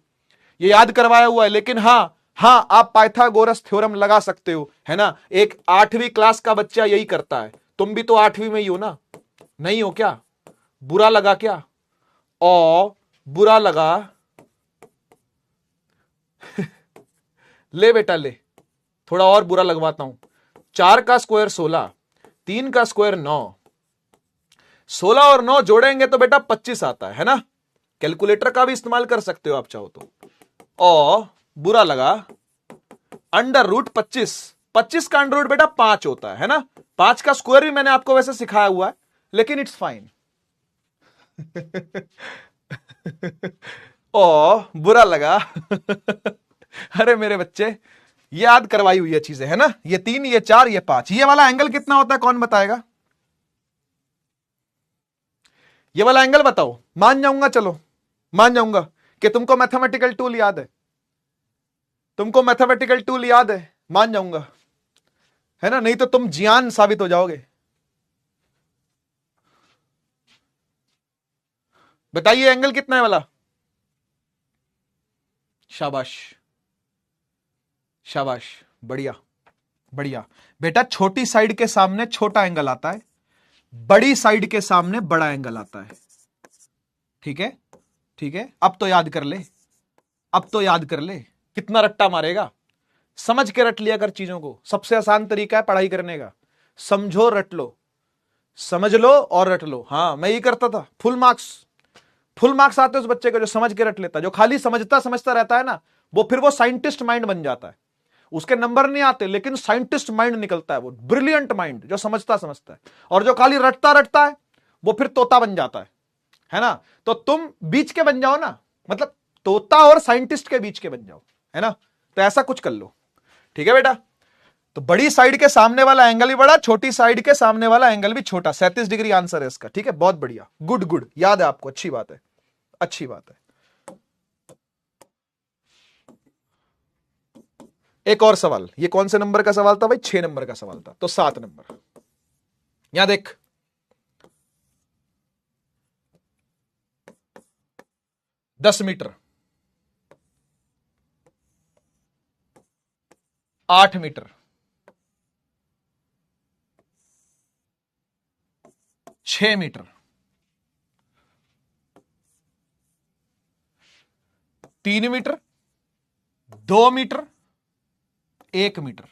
ये याद करवाया हुआ है, लेकिन हाँ हाँ आप पाइथागोरस थ्योरम लगा सकते हो, है ना, एक 8वीं क्लास का बच्चा यही करता है, तुम भी तो 8वीं में ही हो ना, नहीं हो क्या, बुरा लगा क्या, ओ बुरा लगा ले बेटा ले, थोड़ा और बुरा लगवाता हूं, 4 का स्क्वायर 16, 3 का स्क्वायर 9, 16 और 9 जोड़ेंगे तो बेटा 25 आता है ना, कैलकुलेटर का भी इस्तेमाल कर सकते हो आप चाहो तो, और बुरा लगा √25, 25 का अंडर रूट बेटा 5 होता है ना, 5 का स्क्वायर भी मैंने आपको वैसे सिखाया हुआ है, लेकिन इट्स फाइन। ओ बुरा लगा अरे मेरे बच्चे याद करवाई हुई है चीजें, है ना, ये 3 ये 4 ये 5, ये वाला एंगल कितना होता है कौन बताएगा, ये वाला एंगल बताओ, मान जाऊंगा, चलो मान जाऊंगा कि तुमको मैथमेटिकल टूल याद है, तुमको मैथमेटिकल टूल याद है, मान जाऊंगा, है ना, नहीं तो तुम जियान साबित हो जाओगे। बताइए एंगल कितना है वाला, शाबाश शाबाश बढ़िया बढ़िया बेटा, छोटी साइड के सामने छोटा एंगल आता है, बड़ी साइड के सामने बड़ा एंगल आता है। ठीक है, ठीक है, अब तो याद कर ले, अब तो याद कर ले। कितना रट्टा मारेगा, समझ के रट लिया कर चीजों को। सबसे आसान तरीका है पढ़ाई करने का, समझो रट लो, समझ लो और रट लो। हाँ मैं ये करता था, फुल मार्क्स आते उस बच्चे को जो समझ के रट लेता। जो खाली समझता समझता रहता है ना, वो फिर वो साइंटिस्ट माइंड बन जाता है। उसके नंबर नहीं आते लेकिन साइंटिस्ट माइंड निकलता है, वो ब्रिलियंट माइंड जो समझता समझता है। और जो खाली रटता रटता है वो फिर तोता बन जाता है ना। तो तुम बीच के बन जाओ ना, मतलब तोता और साइंटिस्ट के बीच के बन जाओ, है ना। तो ऐसा कुछ कर लो, ठीक है बेटा। तो बड़ी साइड के सामने वाला एंगल भी बड़ा, छोटी साइड के सामने वाला एंगल भी छोटा। 37 डिग्री आंसर है इसका। ठीक है, बहुत बढ़िया, गुड गुड, याद है आपको, अच्छी बात है, अच्छी बात है। एक और सवाल, ये कौन से नंबर का सवाल था भाई? 6 नंबर का सवाल था। तो 7 नंबर, यहां देख, दस metre, 8 metre, 6 metre, 3 metre, 2 metre, 1 metre.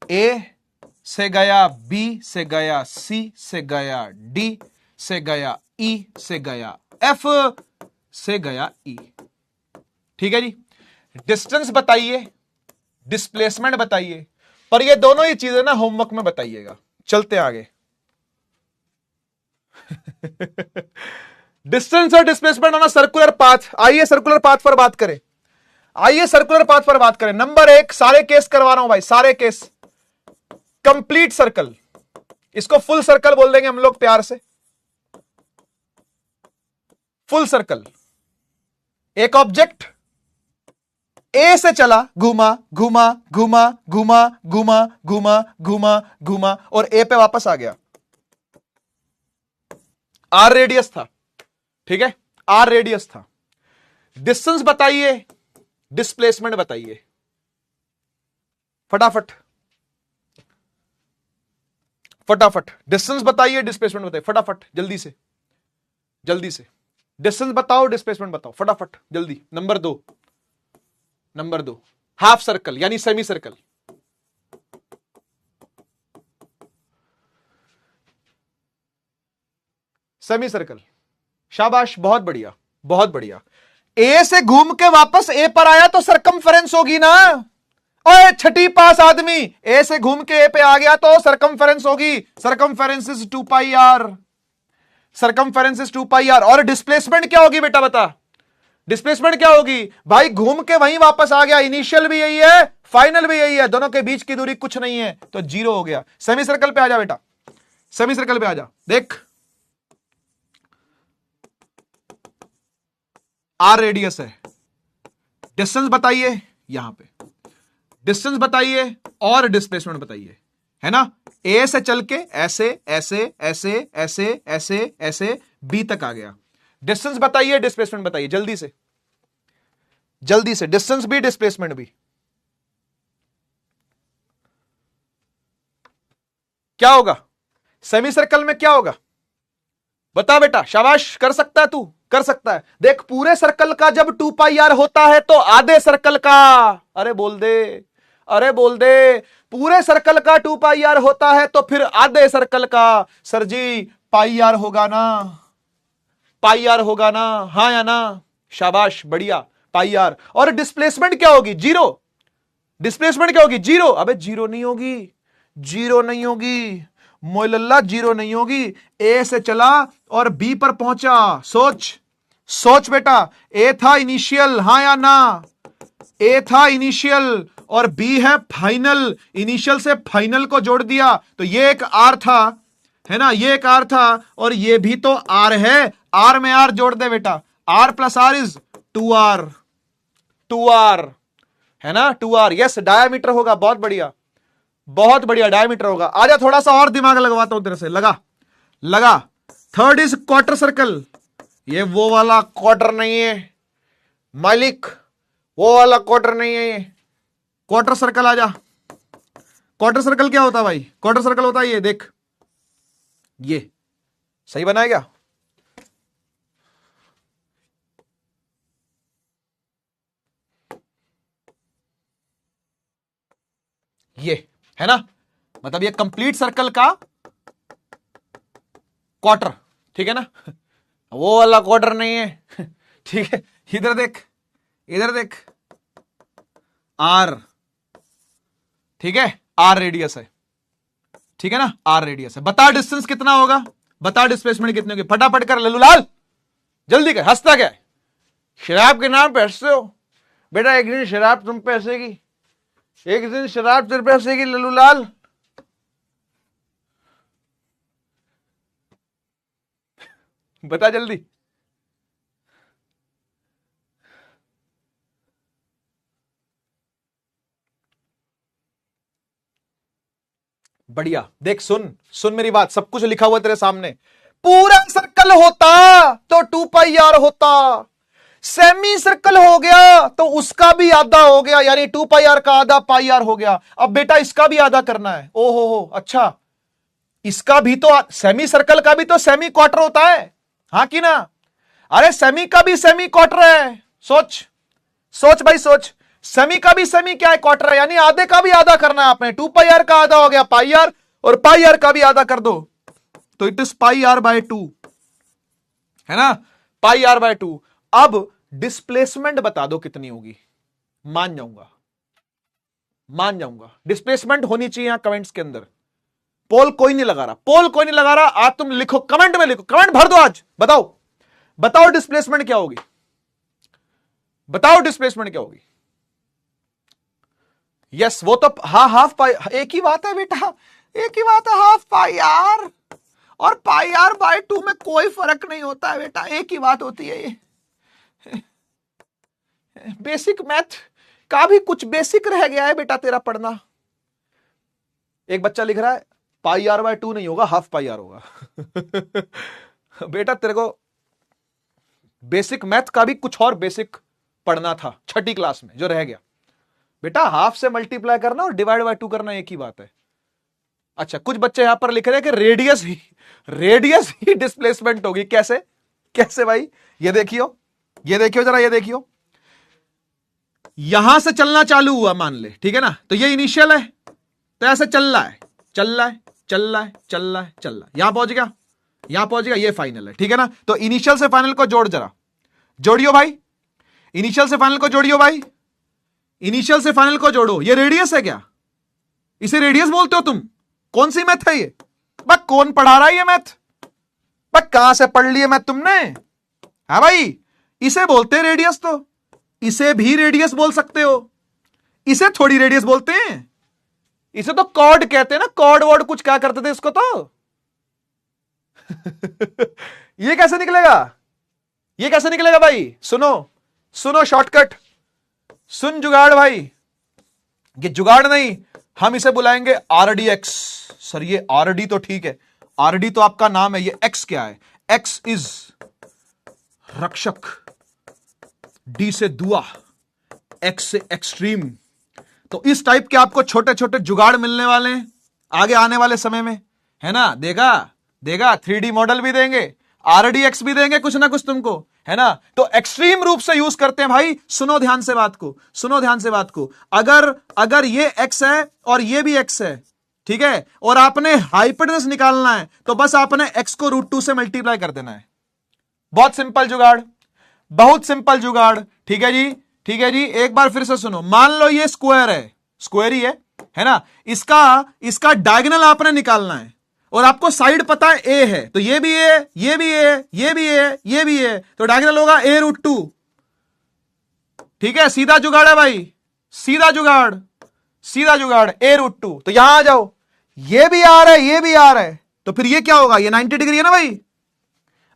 A से गया, बी से गया, सी से गया, डी से गया, ई से गया, एफ से गया, ई। ठीक है जी। डिस्टेंस बताइए, डिस्प्लेसमेंट बताइए, पर ये दोनों ही चीजें ना होमवर्क में बताइएगा। चलते आगे। डिस्टेंस और displacement on a circular path. आइए सर्कुलर पाथ पर बात करें, आइए सर्कुलर पाथ पर बात करें। नंबर 1, सारे केस करवा रहा हूं भाई, सारे केस। कंप्लीट सर्कल, इसको फुल सर्कल बोल देंगे हम लोग प्यार से। फुल सर्कल, एक ऑब्जेक्ट ए से चला, घुमा घुमा घुमा घुमा घुमा घुमा घुमा घुमा और ए पे वापस आ गया। आर रेडियस था, ठीक है, आर रेडियस था। डिस्टेंस बताइए, डिस्प्लेसमेंट बताइए, फटाफट फटाफट। डिस्टेंस बताइए, डिस्प्लेसमेंट बताइए, फटाफट, जल्दी से जल्दी से। डिस्टेंस बताओ, डिस्प्लेसमेंट बताओ, फटाफट जल्दी। नंबर 2, नंबर 2, हाफ सर्कल यानी सेमी सर्कल। सेमी सर्कल, शाबाश, बहुत बढ़िया, बहुत बढ़िया। ए से घूम के वापस ए पर आया तो सरकमफेरेंस होगी ना। ओए छठी पास आदमी, ए से घूम के ए पे आ गया तो सरकमफेरेंस होगी। Circumference is 2 pi r, circumference is 2 pi r. और डिस्प्लेसमेंट क्या होगी बेटा, बता। डिस्प्लेसमेंट क्या होगी भाई? घूम के वहीं वापस आ गया, इनिशियल भी यही है, फाइनल भी यही है, दोनों के बीच की दूरी कुछ नहीं है, तो 0 हो गया। सेमी सर्कल पे आ जा बेटा, सेमी सर्कल पे आ जा। देख, आर रेडियस है, डिस्टेंस बताइए, यहां पे डिस्टेंस बताइए और डिस्प्लेसमेंट बताइए, है ना। ए से चल के ऐसे ऐसे ऐसे ऐसे ऐसे ऐसे बी तक आ गया। डिस्टेंस बताइए, डिस्प्लेसमेंट बताइए, जल्दी से जल्दी से। डिस्टेंस भी, डिस्प्लेसमेंट भी। क्या होगा सेमी सर्कल में, क्या होगा बता बेटा। शाबाश, कर सकता है तू, कर सकता है। देख, पूरे सर्कल का जब 2 पाई आर होता है तो आधे सर्कल का, अरे बोल दे, अरे बोल दे, पूरे सर्कल का 2 पाई आर होता है तो फिर आधे सर्कल का, सर जी पाई आर होगा ना, पाई आर होगा ना, हाँ या ना। शाबाश, बढ़िया, पाई आर। और डिस्प्लेसमेंट क्या होगी? 0। डिस्प्लेसमेंट क्या होगी? 0। अबे 0 नहीं होगी, 0 नहीं होगी मोइलल्ला, 0 नहीं होगी। ए से चला और बी पर पहुंचा, सोच सोच बेटा। ए था इनिशियल, हाँ या ना। ए था इनिशियल और बी है फाइनल। इनिशियल से फाइनल को जोड़ दिया तो ये एक आर था, है ना, ये एक आर था और ये भी तो आर है। आर में आर जोड़ दे बेटा, are plus are is 2r, 2r, है ना, 2r। यस, डायामीटर होगा, बहुत बढ़िया, बहुत बढ़िया, डायमीटर होगा। आजा थोड़ा सा और दिमाग लगवाता हूं तेरे से, लगा लगा। Third is quarter circle. ये वो वाला क्वार्टर नहीं है मालिक, वो वाला क्वार्टर नहीं है ये। क्वार्टर सर्कल आ जा। क्वार्टर सर्कल क्या होता है भाई? क्वार्टर सर्कल होता है ये, देख ये सही बनाया क्या? ये है ना, मतलब ये कंप्लीट सर्कल का क्वार्टर, ठीक है ना। वो वाला क्वार्टर नहीं है। ठीक है, इधर देख, इधर देख, आर, ठीक है, आर रेडियस है, ठीक है ना, आर रेडियस है। बता डिस्टेंस कितना होगा, बता डिस्प्लेसमेंट कितनी होगी, फटाफट कर लल्लूलाल, जल्दी कर। हंसता क्या है? शराब के नाम पे हंसते हो बेटा, एक दिन शराब तुम पे हंसेगी, एक दिन शराब तेरे पे हंसेगी लल्लूलाल। बता जल्दी। बढ़िया, देख सुन सुन मेरी बात, सब कुछ लिखा हुआ तेरे सामने। पूरा सर्कल होता तो 2 पाई आर होता, सेमी सर्कल हो गया तो उसका भी आधा हो गया, यानी 2 पाई आर का आधा पाई आर हो गया। अब बेटा इसका भी आधा करना है। ओहो हो, अच्छा, इसका भी तो, सेमी सर्कल का भी तो सेमी क्वार्टर होता है, हाँ कि ना? अरे सेमी का भी सेमी क्वार्टर है। सोच सोच भाई सोच, सेमी का भी सेमी क्या है, क्वार्टर है, यानी आधे का भी आधा करना है आपने। 2 पाई आर का आधा हो गया पाई आर, और पाई आर का भी आधा कर दो तो it is pi r by 2, है ना, पाई आर बाय 2। अब डिस्प्लेसमेंट बता दो कितनी होगी, मान जाऊंगा, मान जाऊंगा। डिस्प्लेसमेंट होनी चाहिए यहां कमेंट्स के अंदर। पोल कोई नहीं लगा रहा, पोल कोई नहीं लगा रहा, आज तुम लिखो, कमेंट में लिखो, कमेंट भर दो आज। बताओ बताओ डिस्प्लेसमेंट क्या होगी, बताओ डिस्प्लेसमेंट क्या होगी। यस वो तो, हाँ हाफ पाई, एक ही बात है बेटा, एक ही बात है, हाफ पाई आर और पाई आर बाय 2 में कोई फर्क नहीं होता है बेटा, एक ही बात होती है ये। बेसिक मैथ का भी कुछ बेसिक रह गया है बेटा तेरा पढ़ना। एक बच्चा लिख रहा है पाई आर बाय 2 नहीं होगा, हाफ पाई आर होगा। बेटा तेरे को बेसिक मैथ का भी कुछ और बेसिक पढ़ना था छठी क्लास में, जो रह गया। बेटा हाफ से मल्टीप्लाई करना और डिवाइड बाय 2 करना एक ही बात है। अच्छा, कुछ बच्चे यहां पर लिख रहे हैं कि रेडियस ही डिस्प्लेसमेंट होगी। कैसे कैसे भाई? ये देखियो, ये देखियो जरा, ये देखियो, यहां से चलना चालू हुआ मान ले, ठीक है ना, तो ये इनिशियल है, तो ऐसे चल रहा है, चल रहा है, चल रहा है, चल रहा है, चल रहा है, यहां पहुंच गया, यहां पहुंच गया, ये फाइनल है, ठीक है ना। तो इनिशियल से फाइनल को जोड़, जरा जोड़ियो भाई, इनिशियल से फाइनल को जोड़ियो भाई, इनिशियल से फाइनल को जोड़ो। ये रेडियस है क्या? इसे रेडियस बोलते हो तुम? कौन सी मैथ है ये? बस कौन पढ़ा रहा है ये मैथ? बस कहां से पढ़ लिए मैथ तुमने? हाँ भाई, इसे बोलते हैं रेडियस, तो इसे भी रेडियस बोल सकते हो, इसे थोड़ी रेडियस बोलते हैं, इसे तो कॉर्ड कहते हैं ना, कॉर्ड वर्ड कुछ क्या करते थे इसको तो। ये कैसे निकलेगा, ये कैसे निकलेगा भाई? सुनो सुनो, शॉर्टकट सुन जुगाड़ भाई, ये जुगाड़ नहीं, हम इसे बुलाएंगे आरडीएक्स। सर ये आरडी तो ठीक है, आरडी तो आपका नाम है, ये एक्स क्या है? एक्स इज रक्षक, डी से दुआ, एक्स से एक्सट्रीम। तो इस टाइप के आपको छोटे छोटे जुगाड़ मिलने वाले हैं आगे आने वाले समय में, है ना। देगा देगा 3D मॉडल भी देंगे, आरडीएक्स भी देंगे, कुछ ना कुछ तुमको, है ना। तो एक्सट्रीम रूप से यूज करते हैं भाई। सुनो ध्यान से बात को, सुनो ध्यान से बात को। अगर ये एक्स है और ये भी एक्स है, ठीक है, और आपने हाइपोटेनस निकालना है, तो बस आपने एक्स को √2 से मल्टीप्लाई कर देना है। बहुत सिंपल जुगाड़, बहुत सिंपल जुगाड़, ठीक है जी, ठीक है जी। एक बार फिर से सुनो, मान लो ये स्क्वायर है, स्क्वायर ही है ना, इसका डायगोनल आपने निकालना है, और आपको साइड पता है ए है, तो ये भी ए, ये भी ए, ये भी ए, ये भी ए, तो डायगोनल होगा a√2, ठीक है। सीधा जुगाड़ है भाई, सीधा जुगाड़, सीधा जुगाड़, a√2। तो यहां आ जाओ, ये भी आ रहा है, ये भी आ रहा है, तो फिर ये क्या होगा? ये 90 डिग्री है ना भाई।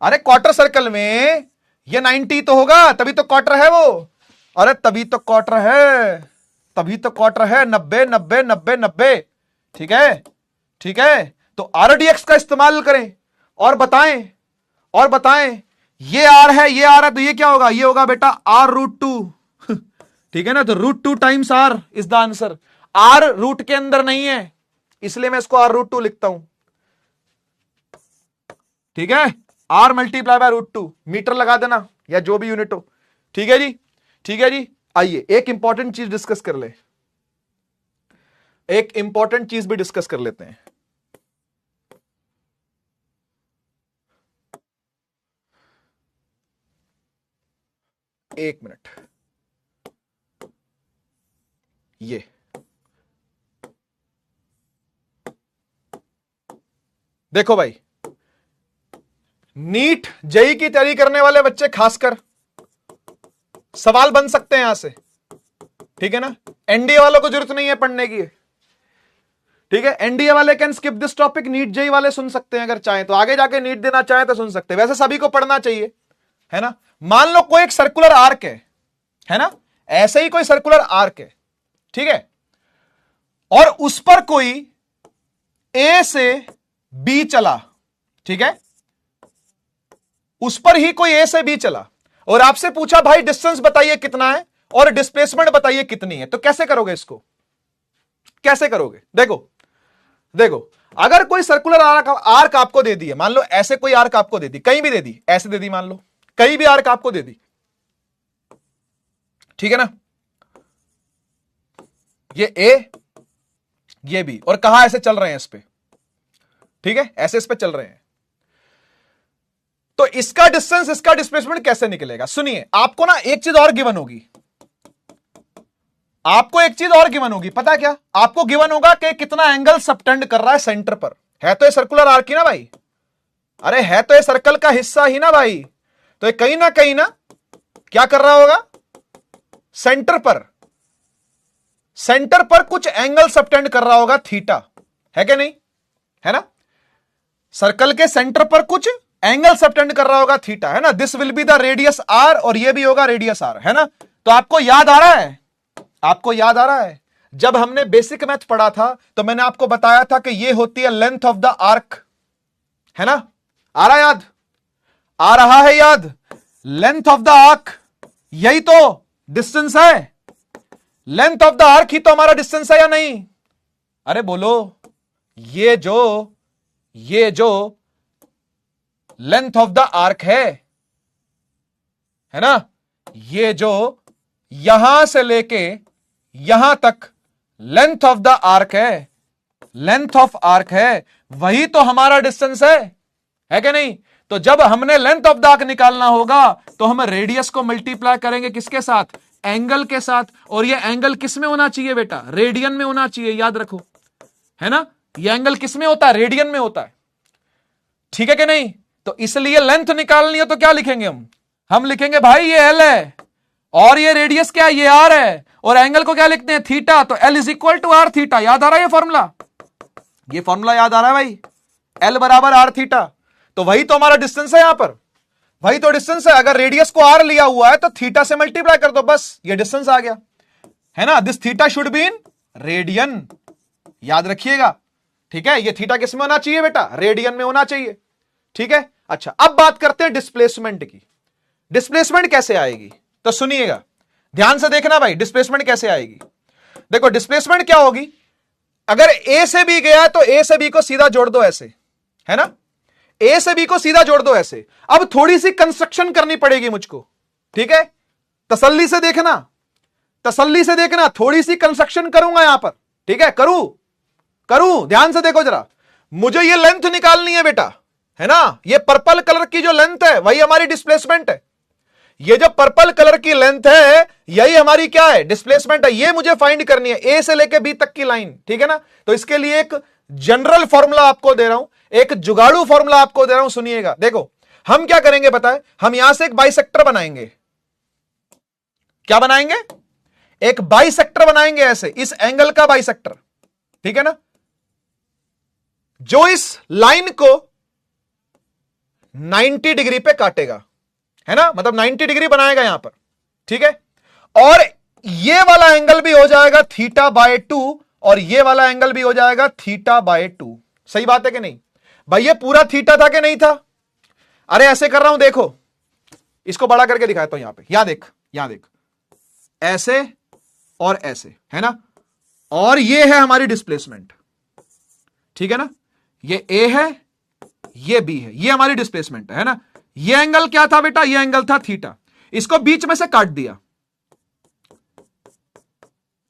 अरे क्वार्टर सर्कल में ये 90 तो होगा, तभी तो क्वार्टर है वो। अरे तभी तो क्वार्टर है, तभी तो क्वार्टर है। 90 90 90 90, ठीक है, ठीक है। तो आरडीएक्स का इस्तेमाल करें और बताएं, और बताएं, ये आर है, ये आर है, तो ये क्या होगा? ये होगा बेटा r√2। ठीक है ना, तो √2 times r is the answer. R root के अंदर नहीं है, इसलिए मैं इसको r√2 लिखता हूं। ठीक है, r मल्टीप्लाई बाय √2, मीटर लगा देना या जो भी यूनिट हो। ठीक है जी, ठीक है जी। आइए एक इंपॉर्टेंट चीज डिस्कस कर ले, एक इंपॉर्टेंट चीज भी डिस्कस कर लेते हैं। एक मिनट, ये देखो भाई, नीट जेई की तैयारी करने वाले बच्चे खासकर सवाल बन सकते हैं यहां से। ठीक है ना, एनडीए वालों को जरूरत नहीं है पढ़ने की। ठीक है, एनडीए वाले can skip this topic, NEET JEE वाले सुन सकते हैं अगर चाहें तो, आगे जाके नीट देना चाहें तो सुन सकते हैं। वैसे सभी को पढ़ना चाहिए, है ना। मान लो कोई एक सर्कुलर आर्क है ना, ऐसे ही कोई सर्कुलर आर्क है, ठीक है, और उस पर कोई ए से बी चला, ठीक है, उस पर ही कोई ए से बी चला और आपसे पूछा भाई डिस्टेंस बताइए कितना है और डिस्प्लेसमेंट बताइए कितनी है, तो कैसे करोगे इसको, कैसे करोगे? देखो देखो, अगर कोई सर्कुलर आर्क आपको दे दी है, मान लो ऐसे कोई आर्क आपको दे दी, कहीं भी दे दी, ऐसे दे दी, मान लो कहीं भी आर्क आपको दे दी, ठीक है ना, ये ए ये बी, और कहां ऐसे चल रहे हैं इस पे, ठीक है, ऐसे इस पे चल रहे हैं, तो इसका डिस्टेंस इसका डिस्प्लेसमेंट कैसे निकलेगा? सुनिए, आपको ना एक चीज और गिवन होगी, आपको एक चीज और गिवन होगी, पता क्या? आपको गिवन होगा कि कितना एंगल सबटेंड कर रहा है सेंटर पर। है तो ये सर्कुलर आर्क ही ना भाई, अरे है तो ये सर्कल का हिस्सा ही ना भाई, तो ये कहीं ना क्या कर रहा होगा, सेंटर पर कुछ एंगल सबटेंड कर रहा होगा, थीटा, है कि नहीं, है ना, सर्कल के सेंटर पर कुछ एंगल सबटेंड कर रहा होगा, थीटा, है ना। This will be the radius r, और ये भी होगा रेडियस आर, है ना। तो आपको याद आ रहा है, आपको याद आ रहा है, जब हमने बेसिक मैथ पढ़ा था तो मैंने आपको बताया था कि ये होती है लेंथ ऑफ द आर्क, है ना, आ रहा याद, आ रहा है याद, लेंथ ऑफ द आर्क, यही तो डिस्टेंस है, लेंथ ऑफ द आर्क ही तो हमारा डिस्टेंस है या नहीं? अरे बोलो, ये जो लेंथ ऑफ द आर्क है ना, ये जो यहां से लेके यहां तक लेंथ ऑफ द आर्क है, लेंथ ऑफ आर्क है, वही तो हमारा डिस्टेंस है कि नहीं? तो जब हमने लेंथ ऑफ द आर्क निकालना होगा तो हम रेडियस को मल्टीप्लाई करेंगे किसके साथ? एंगल के साथ, और ये एंगल किस में होना चाहिए बेटा? रेडियन में होना चाहिए, याद रखो, है ना, ये एंगल किस में होता है? रेडियन में होता है, ठीक है कि नहीं? तो इसलिए लेंथ निकालनी है तो क्या लिखेंगे हम लिखेंगे भाई ये एल है, और ये रेडियस क्या है? ये आर है, और एंगल को क्या लिखते हैं? थीटा, तो l is equal to r theta. याद आ रहा है ये फॉर्मूला? ये फॉर्मूला याद आ रहा है भाई, एल बराबर आर थीटा, तो वही तो हमारा डिस्टेंस है, यहां पर वही तो डिस्टेंस है। अगर रेडियस को आर लिया हुआ है तो थीटा से मल्टीप्लाई कर दो, बस ये डिस्टेंस आ गया, है ना। This theta should be in radian, याद रखिएगा, ठीक है। ये थीटा किस में होना चाहिए बेटा? रेडियन में होना चाहिए, ठीक है। अच्छा, अब बात करते हैं डिस्प्लेसमेंट की। डिस्प्लेसमेंट कैसे आएगी? तो सुनिएगा, ध्यान से देखना भाई, डिस्प्लेसमेंट कैसे आएगी। देखो डिस्प्लेसमेंट क्या होगी, अगर ए से बी गया तो ए से बी को सीधा जोड़ दो ऐसे, है ना, ए से बी को सीधा जोड़ दो ऐसे। अब थोड़ी सी कंस्ट्रक्शन करनी पड़ेगी मुझको, ठीक है, तसल्ली से देखना, तसल्ली से देखना, थोड़ी सी कंस्ट्रक्शन करूंगा यहां पर, ठीक है, करूं, ध्यान से देखो जरा। मुझे ये लेंथ निकालनी है बेटा, है ना, ये पर्पल कलर की जो लेंथ है वही हमारी डिस्प्लेसमेंट है। ये जो पर्पल कलर की लेंथ है यही हमारी क्या है? डिस्प्लेसमेंट है। ये मुझे फाइंड करनी है, ए से लेके बी तक की लाइन, ठीक है ना। तो इसके लिए एक जनरल फॉर्मूला आपको दे रहा हूं, एक जुगाड़ू फॉर्मूला आपको दे रहा हूं, सुनिएगा। देखो हम क्या करेंगे बताएं, हम यहां से एक बाइसेक्टर बनाएंगे। क्या बनाएंगे? एक बाइसेक्टर बनाएंगे, ऐसे इस एंगल का बाइसेक्टर, ठीक है ना, जो इस लाइन को 90 डिग्री पे काटेगा, है ना, मतलब 90 डिग्री बनाएगा यहां पर, ठीक है। और ये वाला एंगल भी हो जाएगा थीटा बाय 2, और ये वाला एंगल भी हो जाएगा थीटा बाय 2। सही बात है कि नहीं भाई? ये पूरा थीटा था कि नहीं था? अरे ऐसे कर रहा हूं, देखो इसको बड़ा करके दिखाता हूं यहां पे, यहां देख, ऐसे और ऐसे, है ना, और ये है हमारी डिस्प्लेसमेंट, ठीक है ना, ये ए है, ये बी है, ये हमारी डिस्प्लेसमेंट है ना। ये एंगल क्या था बेटा, ये एंगल था थीटा, इसको बीच में से काट दिया,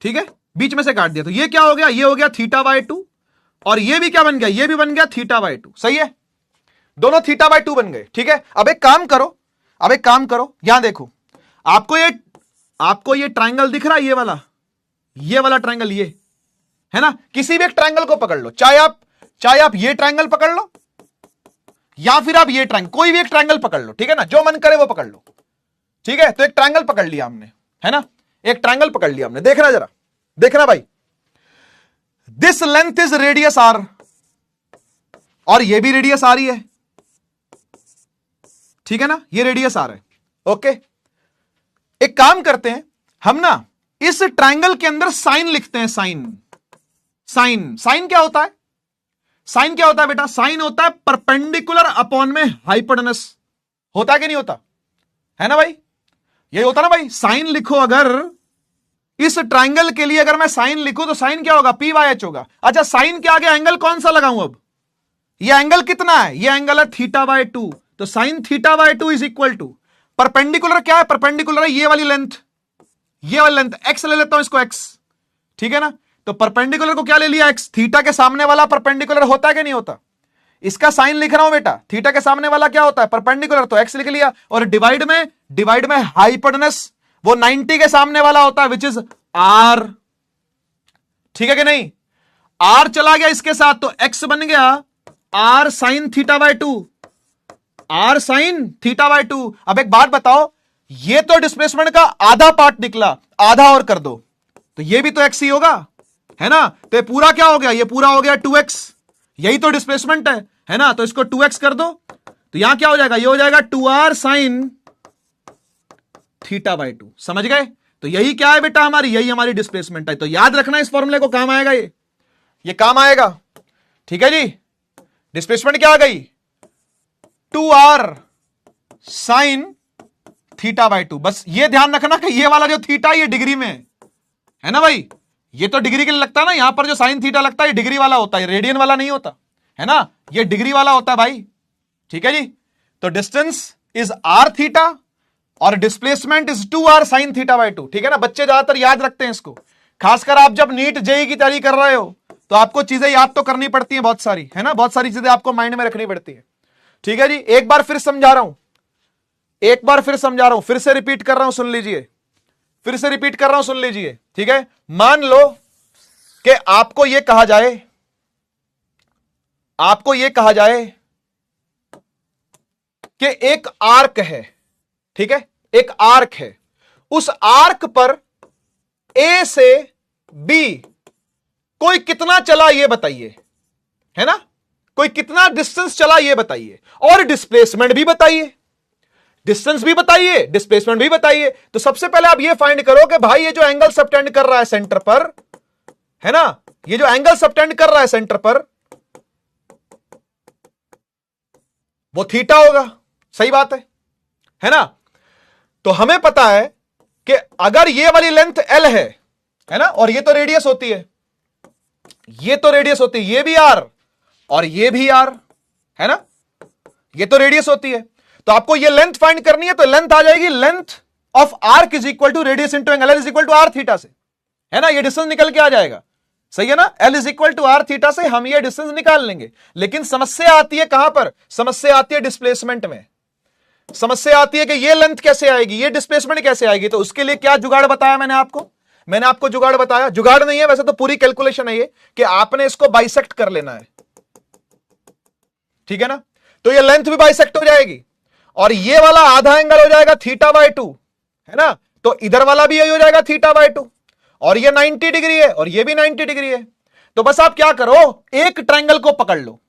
ठीक है, बीच में से काट दिया, तो ये क्या हो गया, ये हो गया थीटा बाय 2, और ये भी क्या बन गया, ये भी बन गया थीटा बाय 2, सही है, दोनों थीटा बाय 2 बन गए, ठीक है। अब एक काम करो, यहां देखो, आपको ये ट्रायंगल दिख रहा है, ये वाला ट्रायंगल, ये है ना, किसी भी एक ट्रायंगल को पकड़ लो, चाहे आप ये ट्रायंगल पकड़ लो या फिर आप ये ट्रायंगल, कोई भी एक ट्रायंगल पकड़ लो, ठीक है ना, जो मन करे वो पकड़ लो, ठीक है। तो एक ट्रायंगल पकड़ लिया हमने, है ना, एक ट्रायंगल पकड़ लिया हमने, देखना जरा, देखना भाई, this length is radius r, और ये भी रेडियस आर ही है, ठीक है ना, ये रेडियस आर है, ओके। एक काम करते हैं हम ना, इस ट्रायंगल के अंदर साइन लिखते हैं, साइन क्या होता है, साइन क्या होता है बेटा, साइन होता है परपेंडिकुलर अपॉन में हाइपोटेनस, होता है कि नहीं होता, है ना भाई, ये होता ना भाई, साइन लिखो, अगर इस ट्रायंगल के लिए अगर मैं साइन लिखूं तो साइन क्या होगा, पी बाय एच होगा। अच्छा, साइन के आगे एंगल कौन सा लगाऊं, अब ये एंगल कितना है, ये एंगल है थीटा बाय 2, तो sine theta by 2 is equal to, perpendicular क्या है, परपेंडिकुलर है ये वाली लेंथ, एक्स ले लेता हूं इसको, एक्स, ठीक है ना, तो परपेंडिकुलर को क्या ले लिया, एक्स, थीटा के सामने वाला परपेंडिकुलर होता है कि नहीं होता, इसका साइन लिख रहा हूं बेटा, थीटा के सामने वाला क्या होता है, परपेंडिकुलर, तो एक्स लिख लिया, और डिवाइड में हाइपोटेनस, वो 90 के सामने वाला होता है, विच इज आर, ठीक है कि नहीं, आर चला गया इसके साथ, तो एक्स बन गया r sine theta by 2, r sine theta by 2। अब एक बात बताओ, ये तो डिस्प्लेसमेंट का आधा पार्ट निकला, आधा और कर दो तो ये भी तो एक्स ही होगा, है ना, तो ये पूरा क्या हो गया, ये पूरा हो गया 2x, यही तो डिस्प्लेसमेंट है ना, तो इसको 2x कर दो, तो यहां क्या हो जाएगा, ये हो जाएगा 2r साइन थीटा बाय 2, समझ गए। तो यही क्या है बेटा, यही हमारी डिस्प्लेसमेंट है, तो याद रखना इस फॉर्मूले को, काम आएगा ये काम आएगा, ठीक है जी। डिस्प्लेसमेंट क्या आ गई, 2r साइन थीटा बाय 2, बस ये ध्यान रखना कि ये वाला जो थीटा ये डिग्री में है ना भाई, ये तो डिग्री के लिए लगता है ना, यहां पर जो साइन थीटा लगता है ये डिग्री वाला होता है, रेडियन वाला नहीं होता, है ना, ये डिग्री वाला होता है भाई, ठीक है जी। तो डिस्टेंस इज आर थीटा और displacement is 2r sign theta by 2, ठीक है ना। बच्चे ज्यादातर याद रखते हैं इसको, खासकर आप जब नीट जेईई की तैयारी कर रहे हो तो आपको चीजें याद तो करनी पड़ती हैं बहुत सारी, है ना, बहुत सारी चीजें आपको माइंड में रखनी पड़ती है, ठीक है जी। एक बार फिर समझा रहा हूं, फिर से रिपीट कर रहा हूं, सुन लीजिए, सुन लीजिए, ठीक है। मान लो कि आपको यह कहा जाए कि एक आर्क है, ठीक है, एक आर्क है, उस आर्क पर ए से बी कोई कितना चला ये बताइए, है ना, कोई कितना डिस्टेंस चला ये बताइए, और डिस्प्लेसमेंट भी बताइए, डिस्टेंस भी बताइए, डिस्प्लेसमेंट भी बताइए। तो सबसे पहले आप ये फाइंड करो कि भाई ये जो एंगल सबटेंड कर रहा है सेंटर पर, है ना, ये जो एंगल सबटेंड कर रहा है सेंटर पर वो थीटा होगा, सही बात है ना। तो हमें पता है कि अगर ये वाली लेंथ L है ना, और ये तो रेडियस होती है, ये भी R और ये भी R, है ना, ये तो रेडियस होती है, तो आपको ये लेंथ फाइंड करनी है, तो लेंथ आ जाएगी, length of arc is equal to radius into angle, L is equal to R theta से, है ना, ये डिस्टेंस निकल के आ जाएगा, सही है ना, L is equal to R theta से हम ये डिस्टेंस निकाल लेंगे। लेकिन समस्या आती है कहां पर, समस्या आती है डिस्प्लेसमेंट में, समस्या आती है कि ये लेंथ कैसे आएगी, ये डिस्प्लेसमेंट कैसे आएगी। तो उसके लिए क्या जुगाड़ बताया मैंने आपको जुगाड़ बताया, जुगाड़ नहीं है वैसे तो पूरी कैलकुलेशन है ये, कि आपने इसको बाइसेक्ट कर लेना है, ठीक है ना। तो ये लेंथ भी बाइसेक्ट हो जाएगी और ये वाला आधा एंगल हो जाएगा थीटा बाय 2, है ना, तो इधर वाला भी यही हो जाएगा थीटा बाय 2, और ये 90 डिग्री है और ये भी 90 डिग्री है। तो बस आप क्या करो, एक ट्रायंगल को पकड़ लो,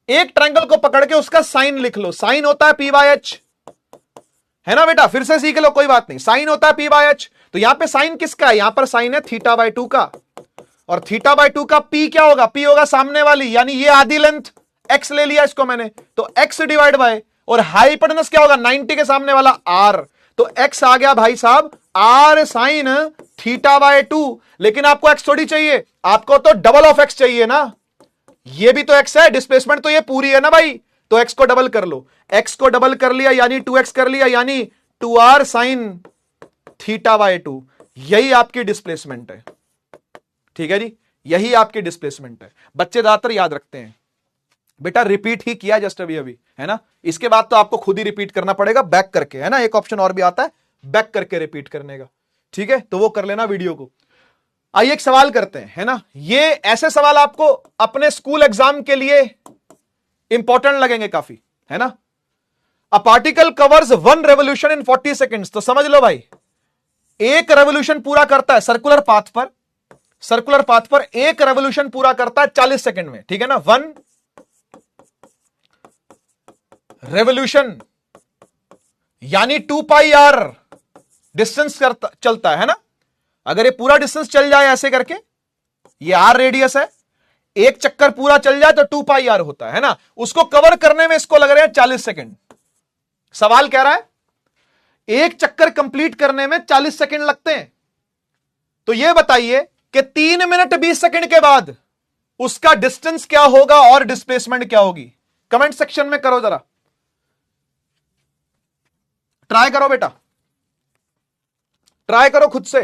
एक ट्रायंगल को पकड़ के उसका साइन लिख लो, साइन होता है P बाय एच, है ना बेटा, फिर से सीख लो कोई बात नहीं, साइन होता है P बाय एच। तो यहां पे साइन किसका है, यहां पर साइन है थीटा बाय 2 का, और थीटा बाय 2 का P क्या होगा, P होगा सामने वाली, यानी ये आधी लेंथ x ले लिया इसको मैंने, तो x डिवाइड बाय, और हाइपोटेनस क्या होगा 90 के सामने वाला r, तो x आ गया भाई साहब r साइन θ/2, लेकिन आपको x थोड़ी चाहिए, आपको तो डबल ऑफ x चाहिए ना, ये भी तो x है, डिस्प्लेसमेंट तो ये पूरी है ना भाई, तो x को डबल कर लो, x को डबल कर लिया यानी 2x कर लिया, यानी 2r sin θ/2, यही आपकी डिस्प्लेसमेंट है। ठीक है जी, यही आपकी डिस्प्लेसमेंट है। बच्चे ज्यादातर याद रखते हैं, बेटा रिपीट ही किया जस्ट अभी अभी, है ना, इसके बाद तो आपको खुद ही रिपीट करना पड़ेगा बैक करके, है ना, एक ऑप्शन और भी आता है बैक करके रिपीट करने का। ठीक है, तो वो कर लेना वीडियो को। आइए एक सवाल करते हैं, है ना, ये ऐसे सवाल आपको अपने स्कूल एग्जाम के लिए इंपॉर्टेंट लगेंगे काफी, है ना। A particle covers 1 revolution in 40 seconds, तो समझ लो भाई, एक रेवोल्यूशन पूरा करता है सर्कुलर पाथ पर, सर्कुलर पाथ पर एक रेवोल्यूशन पूरा करता है 40 सेकेंड में। ठीक है ना, 1 रेवोल्यूशन यानी 2πr डिस्टेंस चलता है ना, अगर ये पूरा डिस्टेंस चल जाए ऐसे करके, ये r रेडियस है, एक चक्कर पूरा चल जाए तो 2πr होता है ना, उसको कवर करने में इसको लग रहे हैं 40 सेकेंड। सवाल कह रहा है एक चक्कर कंप्लीट करने में 40 सेकेंड लगते हैं, तो यह बताइए कि 3 मिनट 20 सेकेंड के बाद उसका डिस्टेंस क्या होगा और डिस्प्लेसमेंट क्या होगी। कमेंट सेक्शन में करो, जरा ट्राई करो बेटा, ट्राई करो खुद से।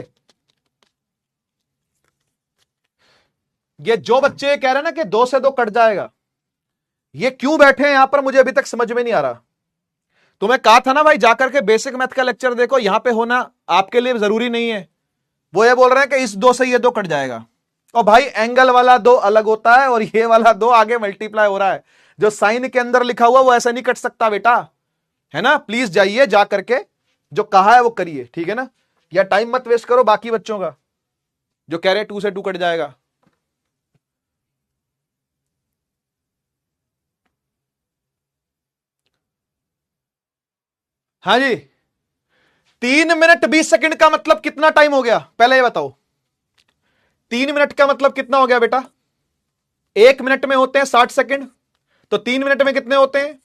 ये जो बच्चे कह रहे हैं ना कि 2 से 2 कट जाएगा, ये क्यों बैठे हैं यहां पर, मुझे अभी तक समझ में नहीं आ रहा। तुम्हें कहा था ना भाई जाकर के बेसिक मैथ का लेक्चर देखो, यहां पे होना आपके लिए जरूरी नहीं है। वो ये बोल रहे हैं कि इस 2 से ये 2 कट जाएगा, और भाई एंगल वाला 2 अलग होता है और ये वाला 2 आगे मल्टीप्लाई हो रहा है, जो साइन के अंदर लिखा हुआ वो ऐसा नहीं कट सकता बेटा, है ना। प्लीज जाइए, जा करके जो कहा है वो करिए, ठीक है ना, या टाइम मत वेस्ट करो बाकी बच्चों का जो कह रहे हैं 2 से 2 कट जाएगा। हाँ जी, 3 मिनट 20 सेकंड का मतलब कितना टाइम हो गया, पहले ये बताओ। 3 मिनट का मतलब कितना हो गया बेटा, 1 मिनट में होते हैं 60 सेकंड, तो 3 मिनट में कितने होते हैं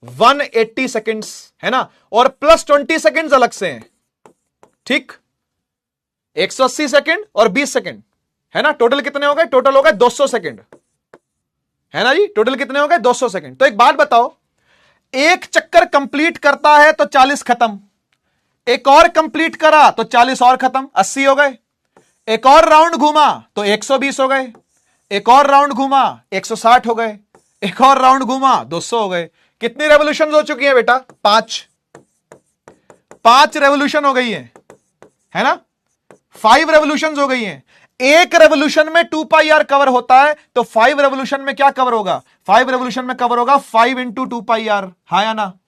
180 सेकंड्स, है ना, और प्लस 20 सेकंड्स अलग से हैं। ठीक, 180 सेकंड और 20 सेकंड, है ना, टोटल कितने हो गए, टोटल हो गए 200 सेकंड, है ना जी, टोटल कितने हो गए 200 सेकंड। तो एक बात बताओ, एक चक्कर कंप्लीट करता है तो 40 खत्म, एक और कंप्लीट करा तो 40 और खत्म, 80 हो गए, एक और राउंड घूमा तो 120 हो गए, एक और राउंड घूमा 160 हो गए, एक और राउंड घूमा 200 हो गए। कितनी रेवोल्यूशन हो चुकी है बेटा, 5 रेवोल्यूशन हो गई है ना, 5 रेवोल्यूशन हो गई हैं। एक रेवोल्यूशन में 2πr कवर होता है, तो 5 रेवोल्यूशन में क्या कवर होगा, 5 रेवोल्यूशन में कवर होगा 5 इंटू 2πr। हाँ या ना,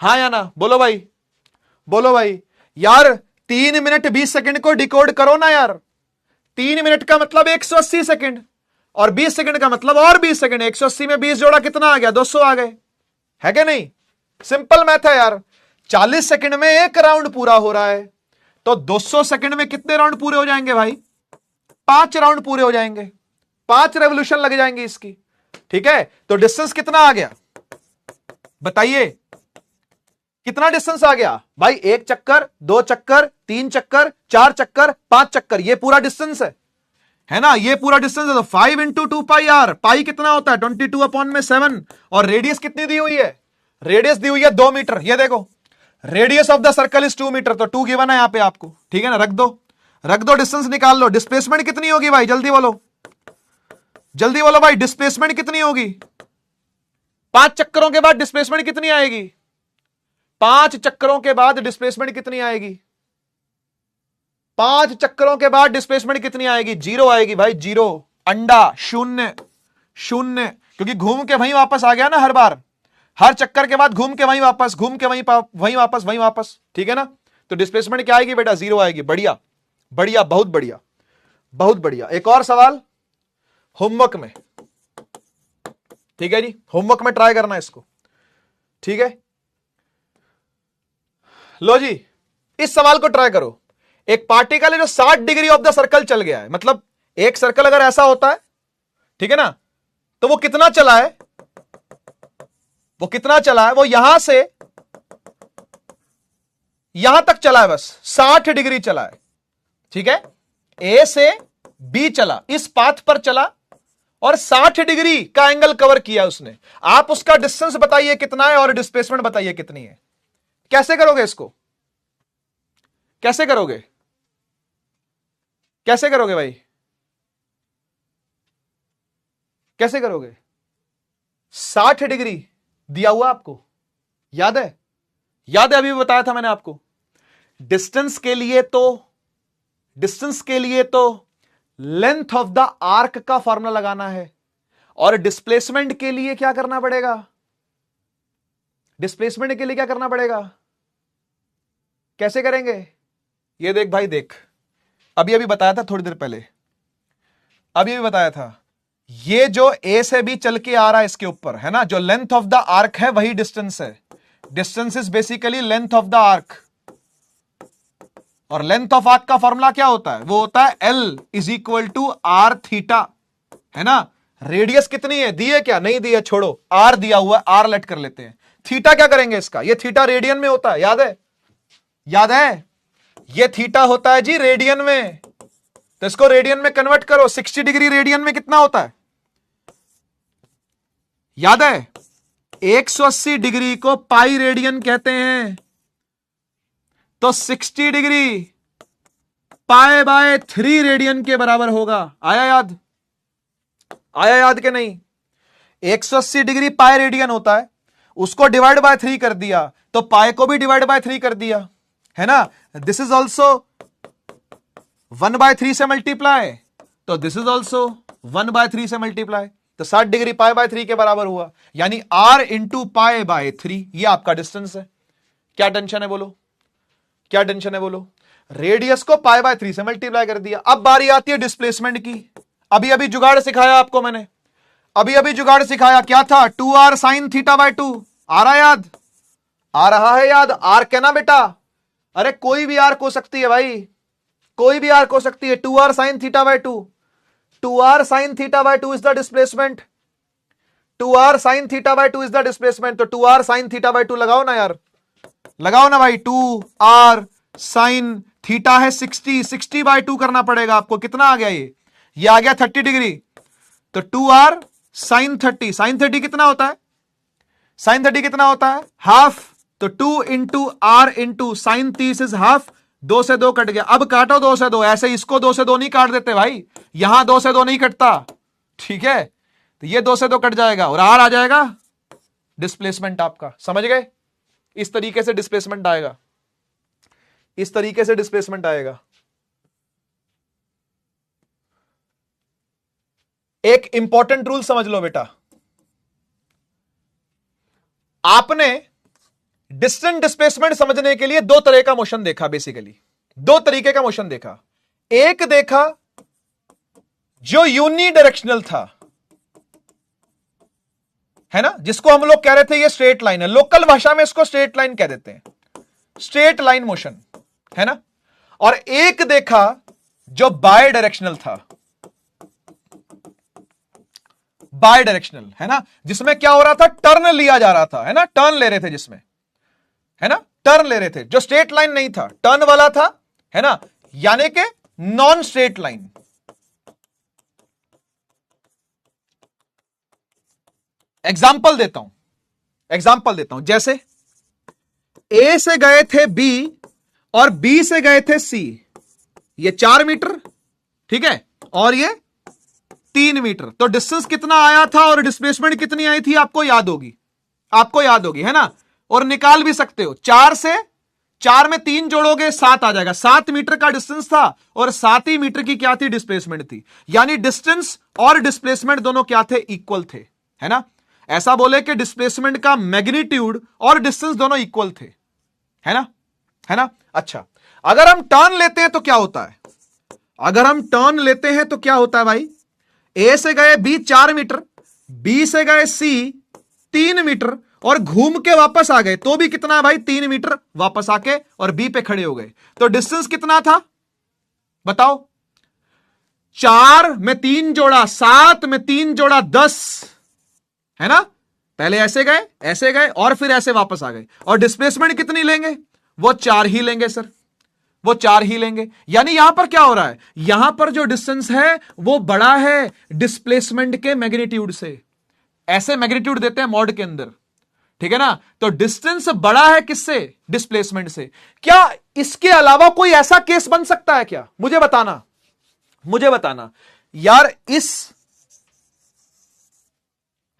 हाँ या ना, बोलो भाई, बोलो भाई। यार 3 मिनट 20 सेकंड को डिकोड करो ना यार, 3 मिनट का मतलब 180 सेकंड और 20 सेकंड का मतलब और 20 सेकंड, 180 में 20 जोड़ा कितना आ गया, 200 आ गए, है क्या नहीं, सिंपल मैथ है यार। 40 सेकंड में एक राउंड पूरा हो रहा है, तो 200 सेकंड में कितने राउंड पूरे हो जाएंगे भाई, 5 राउंड पूरे हो जाएंगे, 5 रेवोल्यूशन लग जाएंगे इसकी। ठीक है, तो डिस्टेंस कितना आ गया बताइए, कितना डिस्टेंस आ गया भाई, 1 चक्कर, 2 चक्कर, 3 चक्कर, 4 चक्कर, 5 चक्कर, ये पूरा डिस्टेंस है ना, ये पूरा डिस्टेंस है। तो 5 इंटू 2πr, पाई कितना होता है 22/7, और रेडियस कितनी दी हुई है, रेडियस दी हुई है 2 मीटर। ये देखो radius of the circle is 2 metre, तो 2 गिवन है यहां पे आपको, ठीक है ना, रख दो, रख दो, डिस्टेंस निकाल लो। डिस्प्लेसमेंट कितनी होगी भाई, जल्दी बोलो, जल्दी बोलो भाई, डिस्प्लेसमेंट कितनी होगी, 5 चक्करों के बाद डिस्प्लेसमेंट कितनी आएगी, 5 चक्करों के बाद डिस्प्लेसमेंट कितनी आएगी, 5 चक्करों के बाद डिस्प्लेसमेंट कितनी आएगी, 0 आएगी भाई, 0, अंडा, 0 0, क्योंकि घूम के वहीं वापस आ गया ना, हर बार, हर चक्कर के बाद घूम के वहीं वापस, घूम के वहीं वापस, वहीं वापस, ठीक है ना। तो डिस्प्लेसमेंट क्या आएगी बेटा, 0 आएगी। बढ़िया बढ़िया, बहुत बढ़िया, बहुत बढ़िया। एक और सवाल होमवर्क में, ठीक है जी, होमवर्क में ट्राई करना इसको, ठीक है। लो जी, इस सवाल को ट्राई करो। एक पार्टिकल है जो 60 डिग्री ऑफ द सर्कल चल गया है, मतलब एक सर्कल अगर ऐसा होता है, ठीक है ना, तो वो कितना चला है, वो कितना चला है, वो यहां से यहां तक चला है, बस 60 डिग्री चला है, ठीक है, ए से बी चला, इस पाथ पर चला और 60 डिग्री का एंगल कवर किया उसने। आप उसका डिस्टेंस बताइए कितना है और डिस्प्लेसमेंट बताइए कितनी है। कैसे करोगे इसको? कैसे करोगे? कैसे करोगे भाई? कैसे करोगे? 60 डिग्री दिया हुआ आपको, याद है? याद है, अभी बताया था मैंने आपको। डिस्टेंस के लिए तो लेंथ ऑफ द आर्क का फॉर्मूला लगाना है, और डिस्प्लेसमेंट के लिए क्या करना पड़ेगा? डिस्प्लेसमेंट के लिए क्या करना पड़ेगा? कैसे करेंगे? ये देख भाई, देख, अभी बताया था थोड़ी देर पहले, अभी बताया था। ये जो ए से बी चल के आ रहा है इसके ऊपर, है ना, जो लेंथ ऑफ द आर्क है वही डिस्टेंस है। Distance is basically length of the arc, और लेंथ ऑफ आर्क का फॉर्मूला क्या होता है? वो होता है L is equal to r theta, है ना। रेडियस कितनी है? दी है क्या? नहीं दी है, छोड़ो, आर दिया हुआ है, आर लेट कर लेते हैं। थीटा क्या करेंगे इसका? ये थीटा रेडियन में होता है, याद है? याद है, ये थीटा होता है जी रेडियन में, तो इसको रेडियन में कन्वर्ट करो। 60 डिग्री रेडियन में कितना होता है? याद है? 180 डिग्री को पाई रेडियन कहते हैं, तो 60 डिग्री पाई बाय 3 रेडियन के बराबर होगा। आया याद? आया याद के नहीं? 180 डिग्री पाई रेडियन होता है, उसको डिवाइड बाय 3 कर दिया, तो पाई को भी डिवाइड बाय 3 कर दिया, है ना। दिस इज ऑल्सो 1/3 से मल्टीप्लाई, तो दिस इज ऑल्सो 1/3 से मल्टीप्लाई, तो 60 डिग्री पाई बाय 3 के बराबर हुआ, यानी r इंटू पाई बाय 3। ये आपका डिस्टेंस है। क्या टेंशन है बोलो? क्या टेंशन है बोलो? रेडियस को पाई बाय 3 से मल्टीप्लाई कर दिया। अब बारी आती है डिस्प्लेसमेंट की। अभी जुगाड़ सिखाया आपको मैंने, अभी जुगाड़ सिखाया। क्या था? 2r sign theta by 2। आ रहा याद? आ रहा है याद? आर कहना बेटा, अरे कोई भी आर्क हो सकती है भाई, कोई भी आर्क हो सकती है। 2r sign theta by 2, 2r sign theta by 2 is the displacement, 2r sign theta by 2 is the displacement. तो 2r साइन थीटा बाय 2 लगाओ ना यार, लगाओ ना भाई। 2r साइन थीटा है 60, 60 बाय 2 करना पड़ेगा आपको। कितना आ गया? ये आ गया 30 डिग्री, तो 2r साइन 30, साइन 30 कितना होता है? साइन 30 कितना होता है? हाफ, तो 2 into r into sine 30 is half. 2 से 2 कट गया। अब काटो 2 से 2, ऐसे इसको 2 से 2 नहीं काट देते भाई, यहां 2 से 2 नहीं कटता, ठीक है। तो ये 2 से 2 कट जाएगा और आर आ जाएगा डिस्प्लेसमेंट आपका। समझ गए? इस तरीके से डिस्प्लेसमेंट आएगा, इस तरीके से डिस्प्लेसमेंट आएगा। एक इंपॉर्टेंट रूल समझ लो बेटा, आपने डिस्टेंस डिस्प्लेसमेंट समझने के लिए 2 तरह का मोशन देखा, बेसिकली 2 तरीके का मोशन देखा। एक देखा जो यूनिडायरेक्शनल था, है ना, जिसको हम लोग कह रहे थे ये स्ट्रेट लाइन है, लोकल भाषा में इसको स्ट्रेट लाइन कह देते हैं, स्ट्रेट लाइन मोशन, है ना। और एक देखा जो बाय डायरेक्शनल था, बाय डायरेक्शनल, है ना, जिसमें क्या हो रहा था? टर्न लिया जा रहा था, है ना, टर्न ले रहे थे जिसमें, है ना, टर्न ले रहे थे। जो स्ट्रेट लाइन नहीं था, टर्न वाला था, है ना, यानी कि नॉन स्ट्रेट लाइन। एग्जाम्पल देता हूं, जैसे ए से गए थे बी और बी से गए थे सी, ये 4 मीटर, ठीक है, और ये 3 मीटर। तो डिस्टेंस कितना आया था और डिस्प्लेसमेंट कितनी आई थी आपको याद होगी, है ना। और निकाल भी सकते हो, 4 से 4 में 3 जोड़ोगे 7 आ जाएगा। 7 मीटर का डिस्टेंस था और 7 ही मीटर की क्या थी? डिस्प्लेसमेंट थी। यानी डिस्टेंस और डिस्प्लेसमेंट दोनों क्या थे? इक्वल थे, है ना। ऐसा बोले कि डिस्प्लेसमेंट का मैग्नीट्यूड और डिस्टेंस दोनों इक्वल थे, है ना, है ना। अच्छा, अगर हम टर्न लेते हैं तो क्या होता है? अगर हम टर्न लेते हैं तो क्या होता है भाई? ए से गए बी 4 मीटर, बी से गए सी 3 मीटर और घूम के वापस आ गए, तो भी कितना है भाई? 3 मीटर वापस आके और बी पे खड़े हो गए। तो डिस्टेंस कितना था बताओ? 4 में 3 जोड़ा 7 में 3 जोड़ा 10, है ना। पहले ऐसे गए और फिर ऐसे वापस आ गए। और डिस्प्लेसमेंट कितनी लेंगे? वो 4 ही लेंगे सर, वो 4 ही लेंगे। यानी यहां पर क्या हो रहा है, यहां पर जो डिस्टेंस है वो बड़ा है डिस्प्लेसमेंट के मैग्नीट्यूड से। ऐसे मैग्नीट्यूड देते हैं मॉड के अंदर, ठीक है ना। तो डिस्टेंस बड़ा है किससे, डिस्प्लेसमेंट से। क्या इसके अलावा कोई ऐसा केस बन सकता है क्या, मुझे बताना, मुझे बताना यार। इस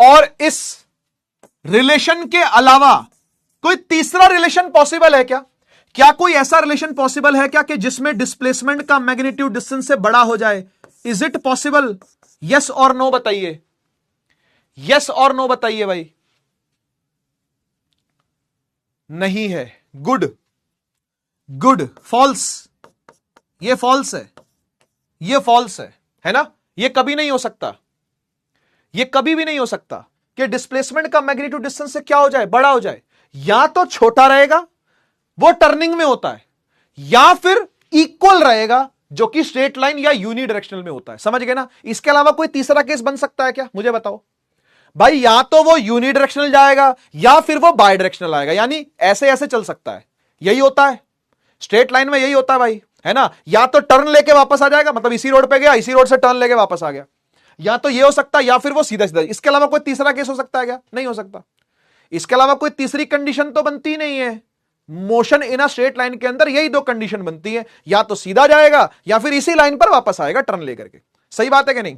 और इस रिलेशन के अलावा कोई तीसरा रिलेशन पॉसिबल है क्या? क्या कोई ऐसा रिलेशन पॉसिबल है क्या कि जिसमें डिस्प्लेसमेंट का मैग्नीट्यूड डिस्टेंस से बड़ा हो जाए? Is it possible? यस और नो बताइए, यस और नो बताइए भाई। नहीं है। गुड, गुड, फॉल्स, ये फॉल्स है, ये फॉल्स है ना। ये कभी नहीं हो सकता, ये कभी भी नहीं हो सकता कि डिस्प्लेसमेंट का मैग्नीट्यूड डिस्टेंस से क्या हो जाए, बड़ा हो जाए। या तो छोटा रहेगा, वो टर्निंग में होता है, या फिर इक्वल रहेगा जो कि स्ट्रेट लाइन या यूनी डायरेक्शनल में होता है। समझ गए ना। इसके अलावा कोई तीसरा केस बन सकता है क्या, मुझे बताओ भाई। या तो वो यूनी डायरेक्शनल जाएगा या फिर वो बाई डायरेक्शनल आएगा, यानी ऐसे ऐसे चल सकता है। यही होता है स्ट्रेट लाइन में, यही होता है भाई, है ना। या तो टर्न लेके वापस आ जाएगा, मतलब इसी रोड पे गया, इसी रोड से टर्न लेके वापस आ गया। या तो ये हो सकता है, या फिर वो सीधा सीधा। इसके अलावा कोई तीसरा केस हो सकता है क्या? नहीं हो सकता। इसके अलावा कोई तीसरी कंडीशन तो बनती नहीं है। Motion in a straight line के अंदर यही दो कंडीशन बनती है, या तो सीधा जाएगा या फिर इसी लाइन पर वापस आएगा टर्न लेकर के। सही बात है कि नहीं?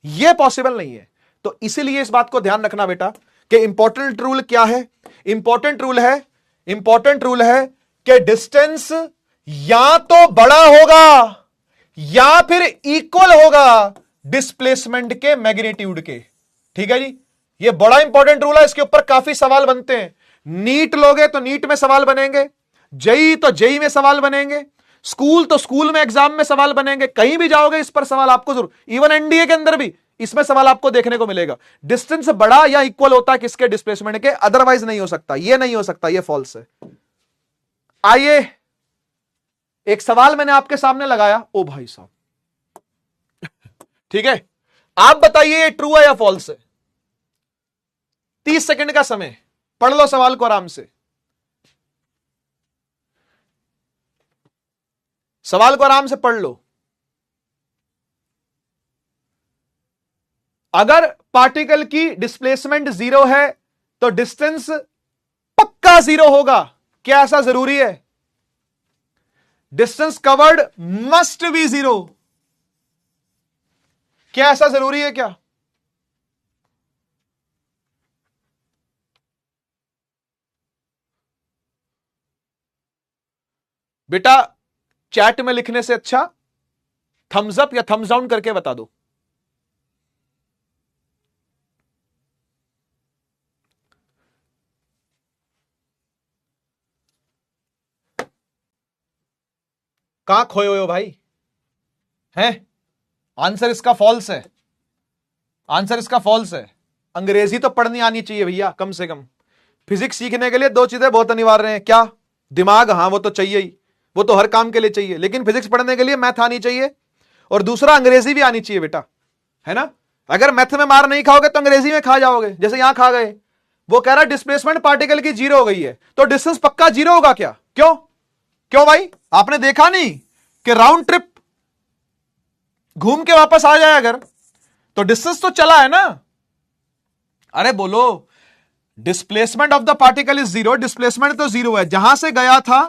यह पॉसिबल नहीं है। तो इसीलिए इस बात को ध्यान रखना बेटा कि इंपॉर्टेंट रूल क्या है। इंपॉर्टेंट रूल है, इंपॉर्टेंट रूल है कि डिस्टेंस या तो बड़ा होगा या फिर इक्वल होगा डिस्प्लेसमेंट के मैग्नीट्यूड के। ठीक है जी, ये बड़ा इंपॉर्टेंट रूल है। इसके ऊपर काफी सवाल बनते हैं। नीट लोगे तो नीट में सवाल बनेंगे, जेई तो जेई में सवाल बनेंगे, स्कूल तो स्कूल में एग्जाम में सवाल बनेंगे। कहीं भी जाओगे इस पर सवाल आपको जरूर, इवन एनडीए के अंदर भी इसमें सवाल आपको देखने को मिलेगा। डिस्टेंस बड़ा या इक्वल होता है किसके, डिस्प्लेसमेंट के, अदरवाइज नहीं हो सकता। ये नहीं हो सकता, ये फॉल्स है। आइए, एक सवाल मैंने आपके सामने लगाया। ओ भाई साहब, ठीक है, आप बताइए ये ट्रू है या फॉल्स है। 30 सेकंड का समय, पढ़ लो सवाल को आराम से, सवाल को आराम से पढ़ लो। अगर पार्टिकल की डिस्प्लेसमेंट 0 है तो डिस्टेंस पक्का 0 होगा। क्या ऐसा जरूरी है? Distance covered must be 0। क्या ऐसा जरूरी है क्या? बेटा चैट में लिखने से अच्छा थम्स अप या थम्स डाउन करके बता दो। कहां खोए हुए हो भाई? हैं? आंसर इसका फॉल्स है, आंसर इसका फॉल्स है। अंग्रेजी तो पढ़नी आनी चाहिए भैया कम से कम। फिजिक्स सीखने के लिए दो चीजें बहुत अनिवार्य हैं। क्या? दिमाग, हाँ वो तो चाहिए ही, वो तो हर काम के लिए चाहिए। लेकिन फिजिक्स पढ़ने के लिए मैथ आनी चाहिए, और दूसरा अंग्रेजी भी आनी चाहिए बेटा, है ना। अगर मैथ में मार नहीं खाओगे तो अंग्रेजी में खा जाओगे, जैसे यहां खा गए। वो कह रहा है डिस्प्लेसमेंट पार्टिकल की 0 हो गई है, तो डिस्टेंस पक्का 0 होगा क्या? क्यों? क्यों भाई, आपने देखा नहीं कि राउंड ट्रिप घूम के वापस आ जाए अगर, तो डिस्टेंस तो चला है ना। अरे बोलो, displacement of the particle is 0, displacement तो 0 है। जहां से गया था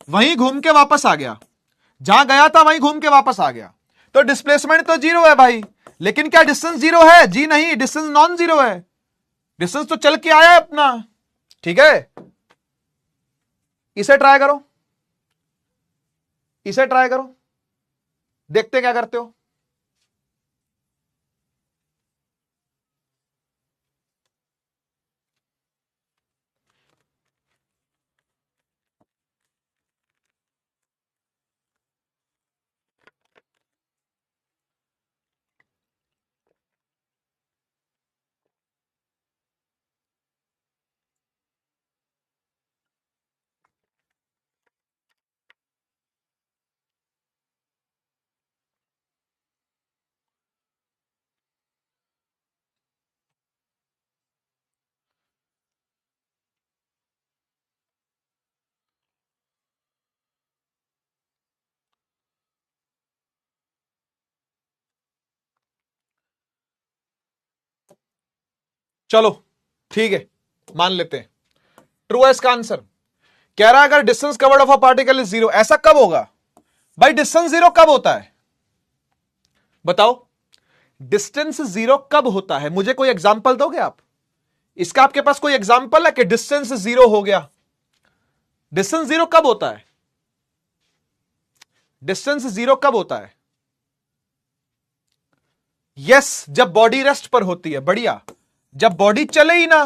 वहीं घूम के वापस आ गया, जहां गया था वहीं घूम के वापस आ गया, तो डिस्प्लेसमेंट तो 0 है भाई। लेकिन क्या डिस्टेंस 0 है? जी नहीं, डिस्टेंस नॉन 0 है। डिस्टेंस तो चल के आया है अपना। ठीक है, इसे ट्राई करो, इसे ट्राई करो, देखते क्या करते हो। चलो ठीक है, मान लेते हैं ट्रू है इसका आंसर। कह रहा है अगर distance covered of a particle is zero, ऐसा कब होगा भाई? डिस्टेंस जीरो कब होता है बताओ? डिस्टेंस जीरो कब होता है? मुझे कोई एग्जांपल दोगे आप इसका? आपके पास कोई एग्जांपल है कि डिस्टेंस जीरो हो गया? डिस्टेंस जीरो कब होता है? डिस्टेंस जीरो कब होता है? यस, जब बॉडी रेस्ट पर होती है। बढ़िया, जब बॉडी चले ही ना।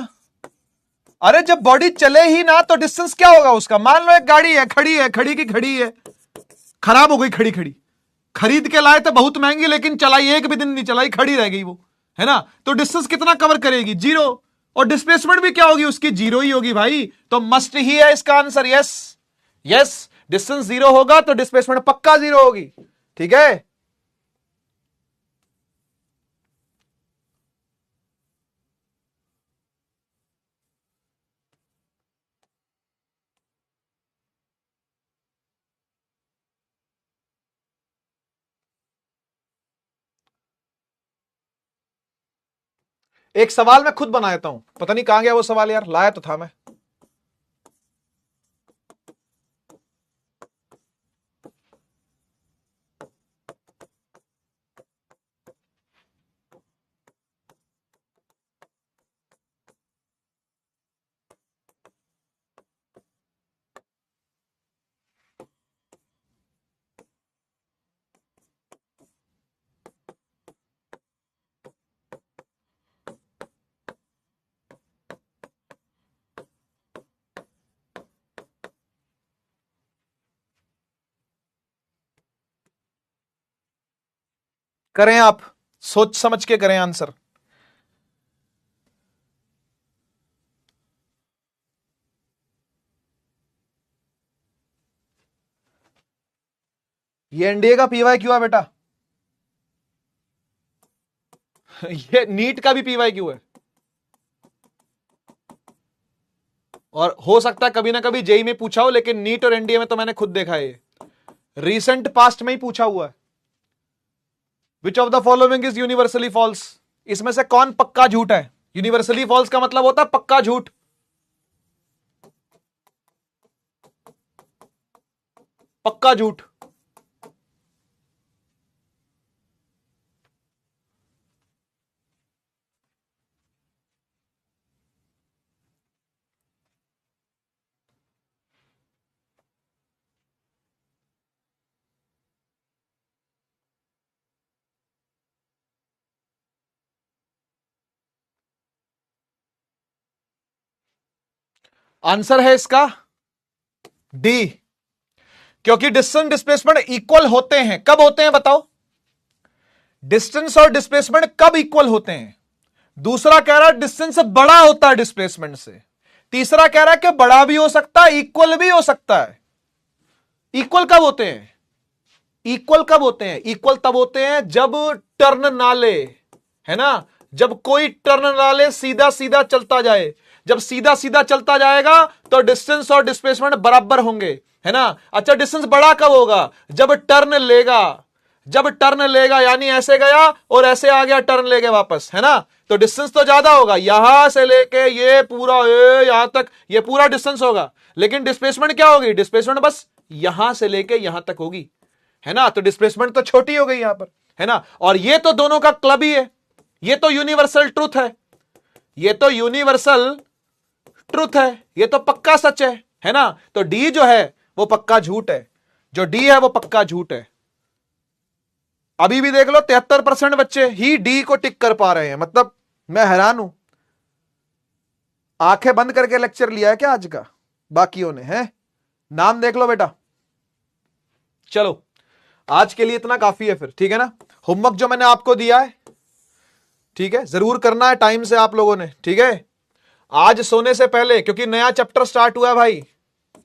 अरे जब बॉडी चले ही ना तो डिस्टेंस क्या होगा उसका? मान लो एक गाड़ी है, खड़ी की खड़ी है, खराब हो गई, खड़ी खड़ी खरीद के लाए तो बहुत महंगी, लेकिन चलाई एक भी दिन नहीं चलाई, खड़ी रह गई वो, है ना? तो डिस्टेंस कितना कवर करेगी? जीरो। और डिस्प्लेसमेंट भी क्या होगी उसकी? जीरो ही होगी भाई। तो मस्ट ही है इसका answer. Yes yes, distance zero होगा तो डिस्प्लेसमेंट पक्का जीरो होगी। ठीक है, एक सवाल मैं खुद बना देता हूं, पता नहीं कहां गया वो सवाल यार, लाया तो था मैं। करें आप, सोच समझ के करें आंसर। ये एनडीए का पीवाई क्यू है बेटा। ये नीट का भी पीवाई क्यू है, और हो सकता है कभी ना कभी जेई में पूछा हो, लेकिन नीट और एनडीए में तो मैंने खुद देखा है, ये रीसेंट पास्ट में ही पूछा हुआ है। Which of the following is universally false? इसमें से कौन पक्का झूठ है? यूनिवर्सली फॉल्स का मतलब होता है पक्का झूठ, पक्का झूठ। आंसर है इसका डी, क्योंकि डिस्टेंस डिस्प्लेसमेंट इक्वल होते हैं। कब होते हैं बताओ? डिस्टेंस और डिस्प्लेसमेंट कब इक्वल होते हैं? दूसरा कह रहा है डिस्टेंस बड़ा होता है डिस्प्लेसमेंट से। तीसरा कह रहा है कि बड़ा भी हो सकता है, इक्वल भी हो सकता है। इक्वल कब होते हैं? इक्वल कब होते हैं? इक्वल तब होते हैं जब टर्न ना ले, है ना? जब कोई टर्न ना ले, सीधा सीधा चलता जाए। जब सीधा सीधा चलता जाएगा तो डिस्टेंस और डिस्प्लेसमेंट बराबर होंगे, है ना? अच्छा, डिस्टेंस बड़ा कब होगा? जब टर्न लेगा। जब टर्न लेगा यानी ऐसे गया और ऐसे आ गया, टर्न लेके वापस, है ना? तो डिस्टेंस तो ज्यादा होगा, यहां से लेके ये पूरा यहां तक, ये पूरा डिस्टेंस होगा। लेकिन डिस्प्लेसमेंट क्या होगी? डिस्प्लेसमेंट बस यहां से लेके यहां तक होगी, है ना? तो डिस्प्लेसमेंट तो छोटी हो गई यहां पर, है ना? और ये तो दोनों का क्लब ही है, ये तो यूनिवर्सल ट्रूथ है, ये तो यूनिवर्सल ट्रूथ है, ये तो पक्का सच है ना? तो डी जो है वो पक्का झूठ है, जो डी है वो पक्का झूठ है। अभी भी देख लो 73% बच्चे ही डी को टिक कर पा रहे हैं, मतलब मैं हैरान हूं। आंखें बंद करके लेक्चर लिया है क्या आज का बाकियों ने? है नाम देख लो बेटा। चलो आज के लिए इतना काफी है फिर, ठीक है ना? होमवर्क जो मैंने आपको दिया है, ठीक है, जरूर करना है टाइम से आप लोगों ने, ठीक है? आज सोने से पहले, क्योंकि नया चैप्टर स्टार्ट हुआ है भाई,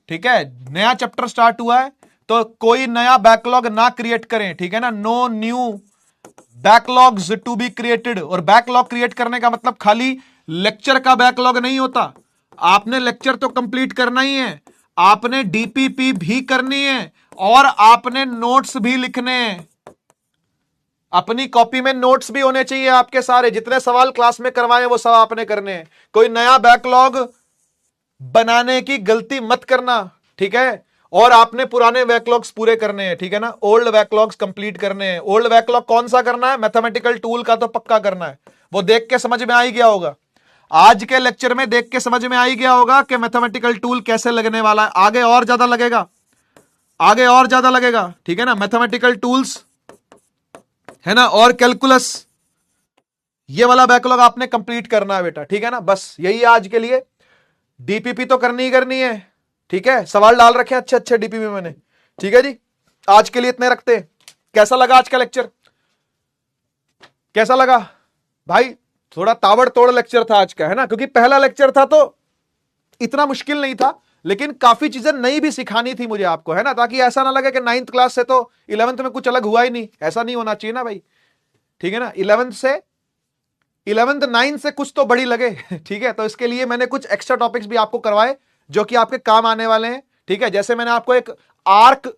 ठीक है? नया चैप्टर स्टार्ट हुआ है तो कोई नया बैकलॉग ना क्रिएट करें, ठीक है ना? No new backlogs to be created. और बैकलॉग क्रिएट करने का मतलब खाली लेक्चर का बैकलॉग नहीं होता, आपने लेक्चर तो कंप्लीट करना ही है, आपने डीपीपी भी करनी है और आपने नोट्स भी लिखने हैं। अपनी कॉपी में नोट्स भी होने चाहिए आपके, सारे जितने सवाल क्लास में करवाए वो सब आपने करने हैं। कोई नया बैकलॉग बनाने की गलती मत करना, ठीक है। और आपने पुराने बैकलॉग्स पूरे करने हैं, ठीक है ना। ओल्ड बैकलॉग्स कंप्लीट करने हैं। ओल्ड बैकलॉग कौन सा करना है? मैथमेटिकल टूल का तो पक्का करना है। वो देख के समझ में आ ही गया होगा, आज के लेक्चर में देख के समझ में आ ही गया होगा कि मैथमेटिकल टूल कैसे लगने वाला है। आगे और ज्यादा लगेगा, आगे और ज्यादा लगेगा, ठीक है ना। मैथमेटिकल टूल्स है ना, और कैलकुलस, ये वाला बैकलॉग आपने कंप्लीट करना है बेटा, ठीक है ना। बस यही है आज के लिए। डीपीपी तो करनी ही करनी है, ठीक है। सवाल डाल रखे हैं अच्छे अच्छे डीपीपी मैंने, ठीक है जी। आज के लिए इतने रखते हैं। कैसा लगा आज का लेक्चर? कैसा लगा भाई? थोड़ा ताबड़तोड़ लेक्चर था आज का, है ना, क्योंकि पहला लेक्चर था तो इतना मुश्किल नहीं था, लेकिन काफी चीजें नई भी सिखानी थी मुझे आपको, है ना, ताकि ऐसा ना लगे कि 9th क्लास से तो 11th में कुछ अलग हुआ ही नहीं। ऐसा नहीं होना चाहिए ना भाई, ठीक है ना। 11th 9th से कुछ तो बड़ी लगे ठीक है। तो इसके लिए मैंने कुछ एक्स्ट्रा टॉपिक्स भी आपको करवाए जो कि आपके काम आने वाले हैं, ठीक है। जैसे मैंने आपको एक आर्क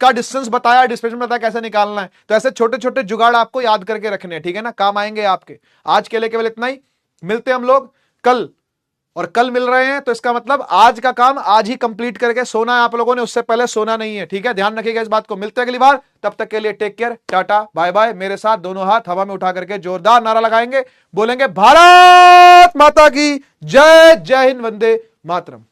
का डिस्टेंस बताया, डिस्प्लेसमेंट बताया कैसे निकालना है। तो ऐसे छोटे छोटे जुगाड़ आपको याद करके रखने हैं, ठीक है ना, काम आएंगे आपके। आज के लिए केवल इतना ही, मिलते हैं हम लोग कल, और कल मिल रहे हैं तो इसका मतलब आज का काम आज ही कंप्लीट करके सोना है आप लोगों ने, उससे पहले सोना नहीं है, ठीक है। ध्यान रखिएगा इस बात को। मिलते हैं अगली बार, तब तक के लिए take care, tata bye bye. मेरे साथ दोनों हाथ हवा में उठा करके जोरदार नारा लगाएंगे, बोलेंगे भारत माता की जय, जय हिंद, वंदे मातरम।